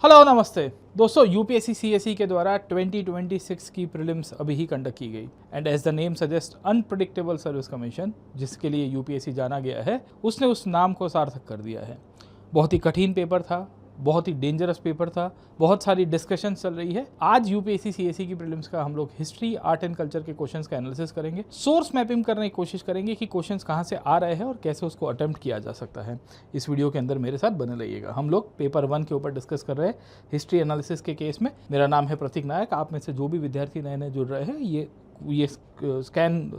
Hello नमस्ते दोस्तों, UPSC CSE के द्वारा 2026 की प्रीलिम्स अभी ही कंडक्ट की गई and as the name suggest unpredictable service commission, जिसके लिए यूपीएससी जाना गया है, उसने उस नाम को सार्थक कर दिया है। बहुत ही कठिन पेपर था, बहुत ही डेंजरस पेपर था, बहुत सारी डिस्कशन चल रही है। आज यूपीएससी सीएसई की प्रीलिम्स का हम लोग हिस्ट्री, आर्ट एंड कल्चर के क्वेश्चंस का एनालिसिस करेंगे, सोर्स मैपिंग करने की कोशिश करेंगे कि क्वेश्चंस कहाँ से आ रहे हैं और कैसे उसको अटेम्प्ट किया जा सकता है। इस वीडियो के अंदर मेरे साथ बने रहिएगा। हम लोग पेपर 1 के ऊपर डिस्कस कर रहे हैं हिस्ट्री एनालिसिस के केस में। मेरा नाम है प्रतीक नायक। आप में से जो भी विद्यार्थी नए नए जुड़ रहे हैं, ये स्कैन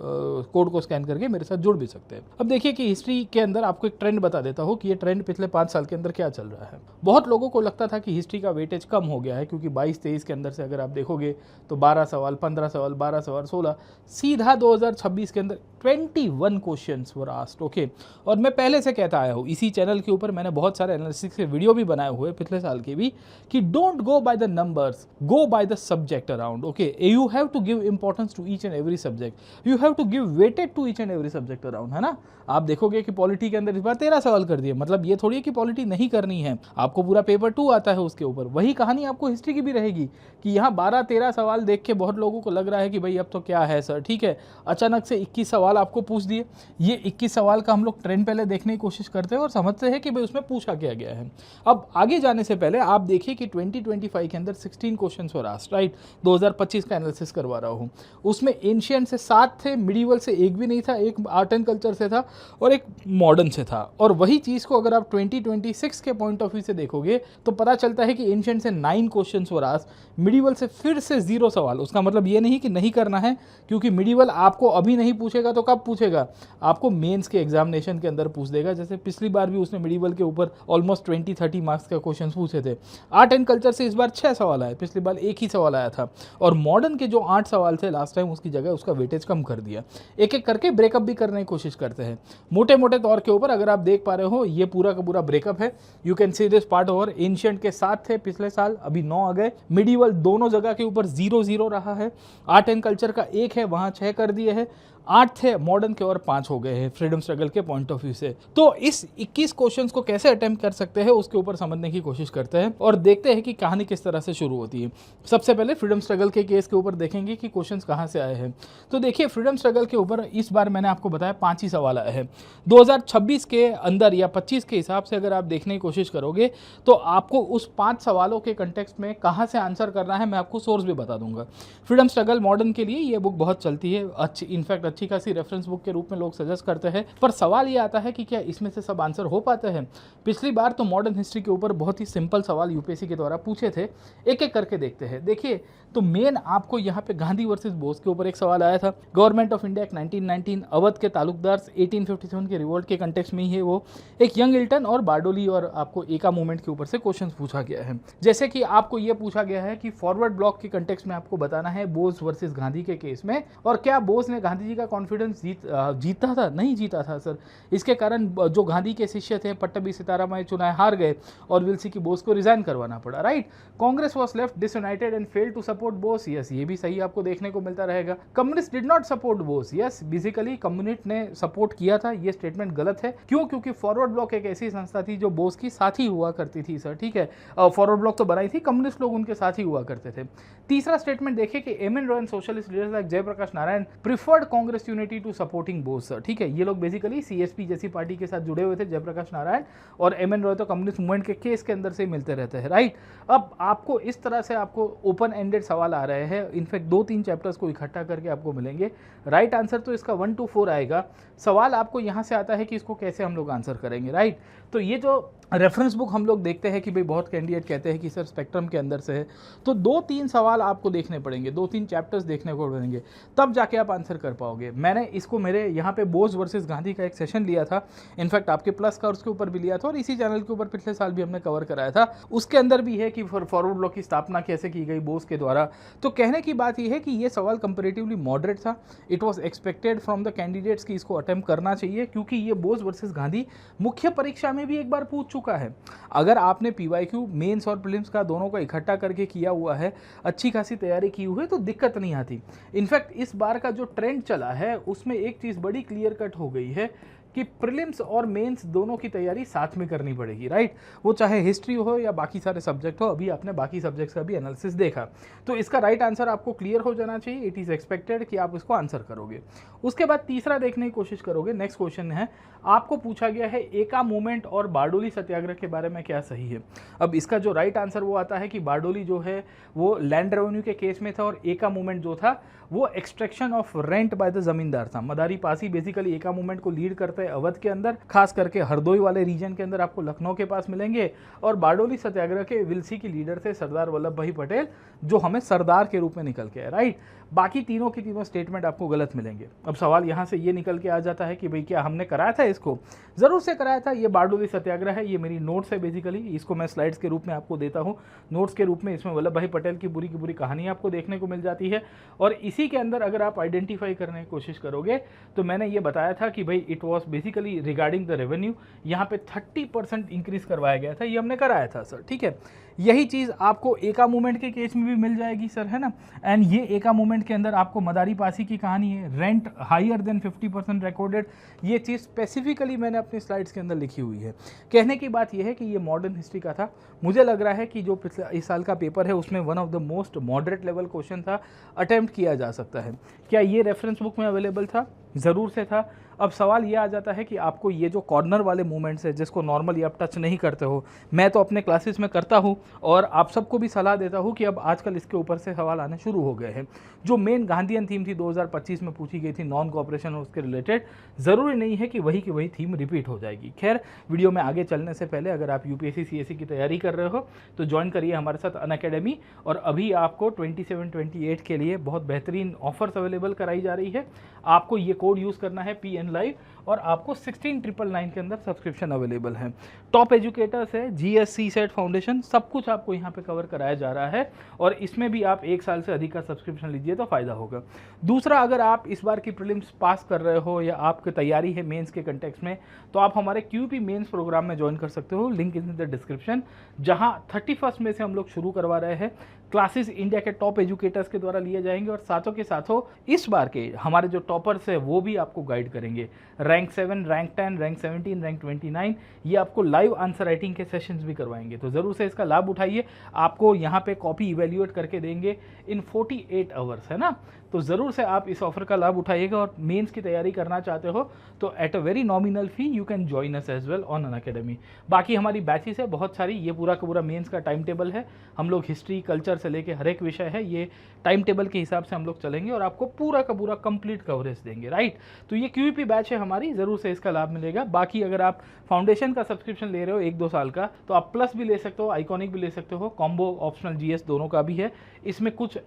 कोड को स्कैन करके मेरे साथ जुड़ भी सकते हैं। अब देखिए कि हिस्ट्री के अंदर आपको एक ट्रेंड बता देता हूँ कि ये ट्रेंड पिछले 5 साल के अंदर क्या चल रहा है। बहुत लोगों को लगता था कि हिस्ट्री का वेटेज कम हो गया है, क्योंकि 22-23 के अंदर से अगर आप देखोगे तो 12 सवाल, 15 सवाल, 12 सवाल, 16, सीधा 2026 के अंदर 21 क्वेश्चंस वर आस्क्ड। ओके, और मैं पहले से कहता आया हूँ, इसी चैनल के ऊपर मैंने बहुत सारे एनालिसिस के वीडियो भी बनाए हुए पिछले साल के भी, कि don't go by the numbers, go by the subject around. Okay, you have to give importance to each and every subject, you have to give weighted to each and every subject around, है ना। आप देखोगे कि polity के अंदर इस बार 13 सवाल कर दिए, मतलब ये थोड़ी है कि पॉलिटी नहीं करनी है, आपको पूरा पेपर 2 आता है उसके ऊपर। वही कहानी आपको हिस्ट्री की भी रहेगी कि यहाँ 12-13 सवाल देख के बहुत लोगों को लग रहा है कि भाई अब तो क्या है सर, ठीक है, अचानक से 21 सवाल आपको पूछ दिए। ये 21 सवाल का हम लोग ट्रेंड पहले देखने की कोशिश करते हैं और समझते हैं कि भाई उसमें पूछा क्या गया है। अब आगे जाने से पहले आप देखिए कि 2025 के अंदर 16 क्वेश्चन वर आस्क्ड, राइट। 2025 का एनालिसिस करवा रहा हूँ, उसमें एंशिएंट से 7 थे, मिडीवल से एक भी नहीं था, एक आर्ट एंड कल्चर से था और एक मॉडर्न से था। और वही चीज़ को अगर आप 2026 के पॉइंट ऑफ व्यू से देखोगे तो पता चलता है कि एंशिएंट से 9 क्वेश्चन वर आस्क्ड, मिडीवल से फिर से 0 सवाल। उसका मतलब ये नहीं कि नहीं करना है, क्योंकि मिडीवल आपको अभी नहीं पूछेगा तो कब पूछेगा, आपको मेंस के एग्जामिनेशन के अंदर पूछ देगा। जैसे पिछली बार भी उसने मिडीवल के ऊपर ऑलमोस्ट 20-30 मार्क्स का क्वेश्चन पूछे थे। आर्ट एंड कल्चर से इस बार 6 सवाल आए, पिछली बार एक ही सवाल आया था। और मॉडर्न के जो 8 सवाल थे लास्ट टाइम, उसकी जगह उसका वेटेज कम कर दिया। एक एक करके ब्रेकअप भी करने की कोशिश करते हैं। मोटे मोटे तौर के ऊपर अगर आप देख पा रहे हो, ये पूरा का पूरा ब्रेकअप है। You can see this part over. Ancient के 7 थे पिछले साल, अभी 9 आ गए। मिडीवल दोनों जगह के ऊपर 0-0 रहा है। आर्ट एंड कल्चर का 1 है, वहां 6 कर दिए हैं। 8 थे मॉडर्न के और 5 हो गए हैं फ्रीडम स्ट्रगल के पॉइंट ऑफ व्यू से। तो इस 21 क्वेश्चंस को कैसे अटेम्प्ट कर सकते हैं उसके ऊपर समझने की कोशिश करते हैं और देखते हैं कि कहानी किस तरह से शुरू होती है। सबसे पहले फ्रीडम स्ट्रगल के केस के ऊपर देखेंगे कि क्वेश्चंस कहां से आए हैं। तो देखिए, फ्रीडम स्ट्रगल के ऊपर इस बार मैंने आपको बताया 5 ही सवाल आए हैं। 2026 के अंदर या 25 के हिसाब से अगर आप देखने की कोशिश करोगे तो आपको उस 5 सवालों के कंटेक्स्ट में कहां से आंसर करना है, मैं आपको सोर्स भी बता दूंगा। फ्रीडम स्ट्रगल मॉडर्न के लिए ये बुक बहुत चलती है, अच्छी, इनफैक्ट अच्छी खासी रेफरेंस बुक के रूप में लोग सजेस्ट करते हैं। पर सवाल ये आता है कि क्या इसमें से सब आंसर हो पाते हैं। पिछली बार तो मॉडर्न हिस्ट्री के ऊपर बहुत ही सिंपल सवाल यूपीएससी के द्वारा पूछे थे। एक एक करके देखते हैं। देखिए, तो मेन आपको यहाँ पे गांधी वर्सेस बोस के ऊपर एक सवाल आया था। गवर्नमेंट ऑफ इंडिया 1919, अवध के तालुकदार 1857 के रिवोल्ट के कंटेक्स्ट में ही है वो। एक यंग इल्टन और बारडोली और आपको एका मूवमेंट के ऊपर से क्वेश्चन पूछा गया है। जैसे कि आपको ये पूछा गया है कि फॉरवर्ड ब्लॉक के कंटेक्स्ट में आपको बताना है बोस वर्सेस गांधी के केस में, और क्या बोस ने गांधी जी का कॉन्फिडेंस जीता था, नहीं जीता था सर। इसके कारण जो गांधी के शिष्य थे पट्टभी सीतारामय्या चुनाव हार गए और विल सी की बोस को रिजाइन करवाना पड़ा, right. Congress was left disunited and failed to support Bose, yes, ये भी सही आपको देखने को मिलता रहेगा। Communist did not support Bose, yes, basically communist ने सपोर्ट किया था, ये स्टेटमेंट गलत है। क्यों? क्योंकि फॉरवर्ड ब्लॉक एक ऐसी संस्था थी जो बोस की साथी हुआ करती थी सर, ठीक है। फॉरवर्ड ब्लॉक तो बनाई थी, कम्युनिस्ट लोग उनके साथ ही हुआ करते थे। तीसरा स्टेटमेंट देखिए कि M N. Roy and socialist leaders like Jayaprakash Narayan preferred Congress unity to supporting Bose sir, ठीक है। ये लोग बेसिकली सीएसपी जैसी पार्टी के साथ जुड़े हुए थे, जयप्रकाश नारायण और एम.एन. रॉय तो कम्युनिस्ट मूवमेंट के केस के अंदर से मिलते रहते हैं, राइट। अब आपको इस तरह से आपको ओपन एंडेड सवाल आ रहे हैं, इनफैक्ट 2-3 चैप्टर्स को इकट्ठा करके आपको मिलेंगे। राइट आंसर तो इसका 1 to 4 आएगा। सवाल आपको यहाँ से आता है कि इसको कैसे हम लोग आंसर करेंगे, राइट। तो ये जो रेफरेंस बुक हम लोग देखते हैं कि भाई बहुत कैंडिडेट कहते हैं कि सर स्पेक्ट्रम के अंदर से है, तो 2-3 सवाल आपको देखने पड़ेंगे, 2-3 चैप्टर्स देखने को पड़ेंगे, तब जाके आप आंसर कर पाओगे। मैंने इसको मेरे यहाँ पे बोस वर्सेस गांधी का एक सेशन लिया था, इनफैक्ट आपके प्लस का उसके ऊपर भी लिया था और इसी चैनल के ऊपर पिछले साल भी हमने कवर कराया था। उसके अंदर भी है कि फॉरवर्ड ब्लॉक की स्थापना कैसे की गई बोस के द्वारा। तो कहने की बात यह है कि ये सवाल कंपेरेटिवली मॉडरेट था। It was expected from the candidates कि इसको अटेम्प्ट करना चाहिए, क्योंकि ये बोस वर्सेस गांधी मुख्य परीक्षा में भी एक बार पूछ चुका है। अगर आपने पीवाईक्यू मेंस और प्रीलिम्स का दोनों को इकट्ठा करके किया हुआ है, अच्छी खासी तैयारी की हुई है, तो दिक्कत नहीं आती। इनफैक्ट इस बार का जो ट्रेंड चला है उसमें एक चीज़ बड़ी क्लियर कट हो गई है कि प्रीलिम्स और मेंस दोनों की तैयारी साथ में करनी पड़ेगी, राइट। वो चाहे हिस्ट्री हो या बाकी सारे सब्जेक्ट हो, अभी आपने बाकी सब्जेक्ट्स का भी एनालिसिस देखा, तो इसका राइट आंसर आपको क्लियर हो जाना चाहिए। इट इज़ एक्सपेक्टेड कि आप इसको आंसर करोगे। उसके बाद तीसरा देखने की कोशिश करोगे। नेक्स्ट क्वेश्चन है, आपको पूछा गया है एका मूवमेंट और बारडोली सत्याग्रह के बारे में क्या सही है। अब इसका जो राइट आंसर वो आता है कि बारडोली जो है वो लैंड रेवेन्यू के केस में था और एका मूवमेंट जो था वो extraction of rent by the जमींदार था। मदारी पासी बेसिकली एका मूवमेंट को लीड करते हैं अवध के अंदर, खास करके हरदोई वाले रीजन के अंदर आपको लखनऊ के पास मिलेंगे। और बारडोली सत्याग्रह के विलसी की लीडर थे सरदार वल्लभ भाई पटेल, जो हमें सरदार के रूप में निकल के आए, राइट। बाकी तीनों की तीनों स्टेटमेंट आपको गलत मिलेंगे। अब सवाल यहाँ से ये निकल के आ जाता है कि भाई क्या हमने कराया था इसको? जरूर से कराया था। ये बारडोली सत्याग्रह है, ये मेरी नोट्स है बेसिकली, इसको मैं स्लाइड्स के रूप में आपको देता हूँ, नोट्स के रूप में। इसमें वल्लभ भाई पटेल की पूरी कहानी आपको देखने को मिल जाती है। और इसी के अंदर अगर आप आइडेंटिफाई करने की कोशिश करोगे तो मैंने ये बताया था कि भाई it was basically regarding the revenue. यहाँ पे 30% इंक्रीज करवाया गया था, ये हमने कराया था सर, ठीक है। यही चीज़ आपको एका मूवमेंट के केस में भी मिल जाएगी सर, है ना। एंड ये एका मूवमेंट के अंदर आपको मदारी पासी की कहानी है, रेंट हायर देन 50% रिकॉर्डेड, ये चीज़ स्पेसिफिकली मैंने अपनी स्लाइड्स के अंदर लिखी हुई है। कहने की बात यह है कि ये मॉडर्न हिस्ट्री का था। मुझे लग रहा है कि जो पिछले इस साल का पेपर है उसमें one of the most moderate level question था, अटेम्प्ट किया जा सकता है। क्या ये रेफरेंस बुक में अवेलेबल था? ज़रूर से था। अब सवाल ये आ जाता है कि आपको ये जो कॉर्नर वाले मूवमेंट्स है जिसको नॉर्मली आप टच नहीं करते हो, मैं तो अपने क्लासेस में करता हूँ और आप सबको भी सलाह देता हूँ कि अब आजकल इसके ऊपर से सवाल आने शुरू हो गए हैं। जो मेन गांधीयन थीम थी 2025 में पूछी गई थी नॉन कोऑपरेशन और उसके रिलेटेड, ज़रूरी नहीं है कि वही थीम रिपीट हो जाएगी। खैर, वीडियो में आगे चलने से पहले अगर आप यूपीएससी सीएससी की तैयारी कर रहे हो तो ज्वाइन करिए हमारे साथ अनअकैडमी। और अभी आपको 27-28 के लिए बहुत बेहतरीन ऑफर्स अवेलेबल कराई जा रही है। आपको ये कोड यूज़ करना है PN Live और आपको 16,999 के अंदर सब्सक्रिप्शन अवेलेबल है। टॉप एजुकेटर्स है, GS CSET फाउंडेशन, सब कुछ आपको यहाँ पे कवर कराया जा रहा है और इसमें भी आप 1 साल से अधिक का सब्सक्रिप्शन लीजिए तो फ़ायदा होगा। दूसरा, अगर आप इस बार की प्रीलिम्स पास कर रहे हो या आपकी तैयारी है मेंस के कंटेक्स्ट में, तो आप हमारे QP मेंस प्रोग्राम में ज्वाइन कर सकते हो, link is in the description. जहाँ 31 में से हम लोग शुरू करवा रहे हैं। क्लासेस इंडिया के टॉप एजुकेटर्स के द्वारा लिए जाएंगे और साथों के साथों इस बार के हमारे जो टॉपर्स है वो भी आपको गाइड करेंगे। रैंक 7, रैंक 10, रैंक 17, रैंक 29, ये आपको लाइव आंसर राइटिंग के सेशंस भी करवाएंगे। तो ज़रूर से इसका लाभ उठाइए। आपको यहाँ पे कॉपी इवेल्यूएट करके देंगे इन 48 आवर्स, है ना। तो ज़रूर से आप इस ऑफर का लाभ उठाइएगा और मेंस की तैयारी करना चाहते हो तो at a very nominal fee you can join us as well on Unacademy. बाकी हमारी बैचेस है बहुत सारी, ये पूरा का पूरा मेंस का टाइम टेबल है। हम लोग हिस्ट्री कल्चर से लेके हर एक विषय है, ये टाइम टेबल के हिसाब से हम लोग चलेंगे और आपको पूरा का पूरा कंप्लीट कवरेज देंगे, राइट। तो ये QEP बैच है हमारी, ज़रूर से इसका लाभ मिलेगा। बाकी अगर आप फाउंडेशन का सब्सक्रिप्शन ले रहे हो 1-2 साल का, तो आप प्लस भी ले सकते हो, आइकॉनिक भी ले सकते हो, कॉम्बो ऑप्शनल GS दोनों का भी है। इसमें कुछ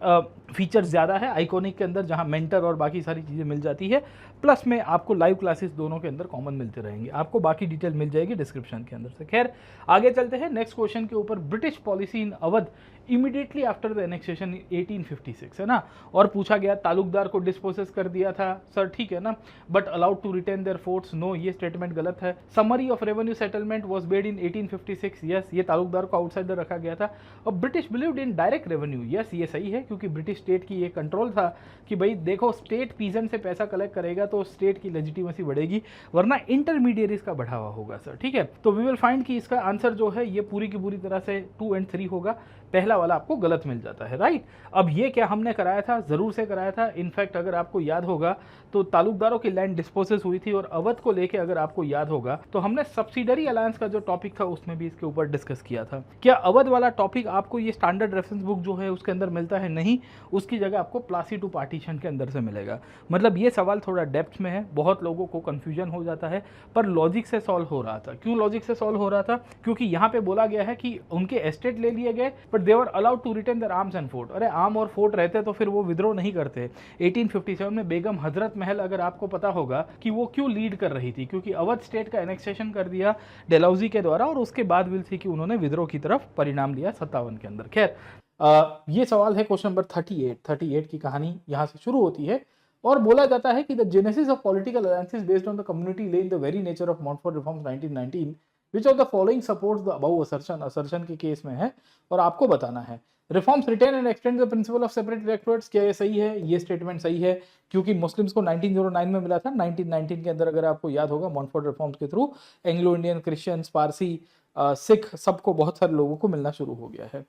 फीचर्स ज़्यादा है आइकॉनिक के अंदर, जहां मेंटर और बाकी सारी चीज़ें मिल जाती है, प्लस में आपको लाइव क्लासेस दोनों के अंदर कॉमन मिलते रहेंगे। आपको बाकी डिटेल मिल जाएगी डिस्क्रिप्शन के अंदर से। खैर, आगे चलते हैं नेक्स्ट क्वेश्चन के ऊपर। British policy in Awadh immediately after the annexation 1856, है ना। और पूछा गया तालुकदार को डिस्पोसेस कर दिया था सर, ठीक है ना, but allowed to retain their forts, no, ये स्टेटमेंट गलत है। Summary of revenue settlement was made in 1856, yes, ये तालुकदार को आउटसाइडर रखा गया था। और British believed in direct revenue, yes, ये सही है, क्योंकि ब्रिटिश स्टेट की ये कंट्रोल था कि भाई देखो स्टेट पीजेंट से पैसा कलेक्ट करेगा तो स्टेट की लेजिटिमेसी बढ़ेगी, वरना इंटरमीडिएरीज का बढ़ावा होगा सर, ठीक है। तो वी विल फाइंड कि इसका आंसर जो है ये पूरी की पूरी तरह से 2 और 3 होगा। पहला वाला आपको गलत मिल जाता है, राइट। अब ये क्या हमने कराया था? जरूर से कराया था। इनफैक्ट अगर आपको याद होगा तो तालुकदारों की लैंड डिस्पोसेस हुई थी और अवध को लेके अगर आपको याद होगा तो हमने सब्सिडरी अलायंस का जो टॉपिक था उसमें भी इसके ऊपर डिस्कस किया था। क्या अवध वाला टॉपिक आपको ये स्टैंडर्ड रेफरेंस बुक जो है उसके अंदर मिलता है? नहीं, उसकी जगह आपको प्लासी टू पार्टीशन के अंदर से मिलेगा। मतलब ये सवाल थोड़ा डेप्थ में है, बहुत लोगों को कंफ्यूजन हो जाता है, पर लॉजिक से सॉल्व हो रहा था। क्यों लॉजिक से सॉल्व हो रहा था? क्योंकि यहाँ पे बोला गया है कि उनके एस्टेट ले लिए गए but they were allowed to retain their arms and fort. अरे आर्म और फोर्ट रहते तो फिर वो विद्रोह नहीं करते। 1857 में बेगम हजरत महल, अगर आपको पता होगा कि वो क्यों लीड कर रही थी, क्योंकि अवध स्टेट का एनेक्सेशन कर दिया डलहौजी के द्वारा और उसके बाद विल सी कि उन्होंने विद्रोह की तरफ परिणाम लिया 57 के अंदर। खैर, ये सवाल है क्वेश्चन नंबर 38 की कहानी यहाँ से शुरू होती है और बोला जाता है कि the genesis of political alliances based on the community lay in the very nature of Montford reforms 1919, which of the following supports the above assertion. Assertion के केस में है और आपको बताना है reforms retain and extend the principle of separate electorates, क्या ये सही है? ये स्टेटमेंट सही है, क्योंकि मुस्लिम्स को 1909 में मिला था। 1919 के अंदर अगर आपको याद होगा मॉन्टफोर्ट रिफॉर्म्स के through Anglo Indian, Christians, Parsi, Sikh, सबको, बहुत सारे लोगों को मिलना शुरू हो गया है।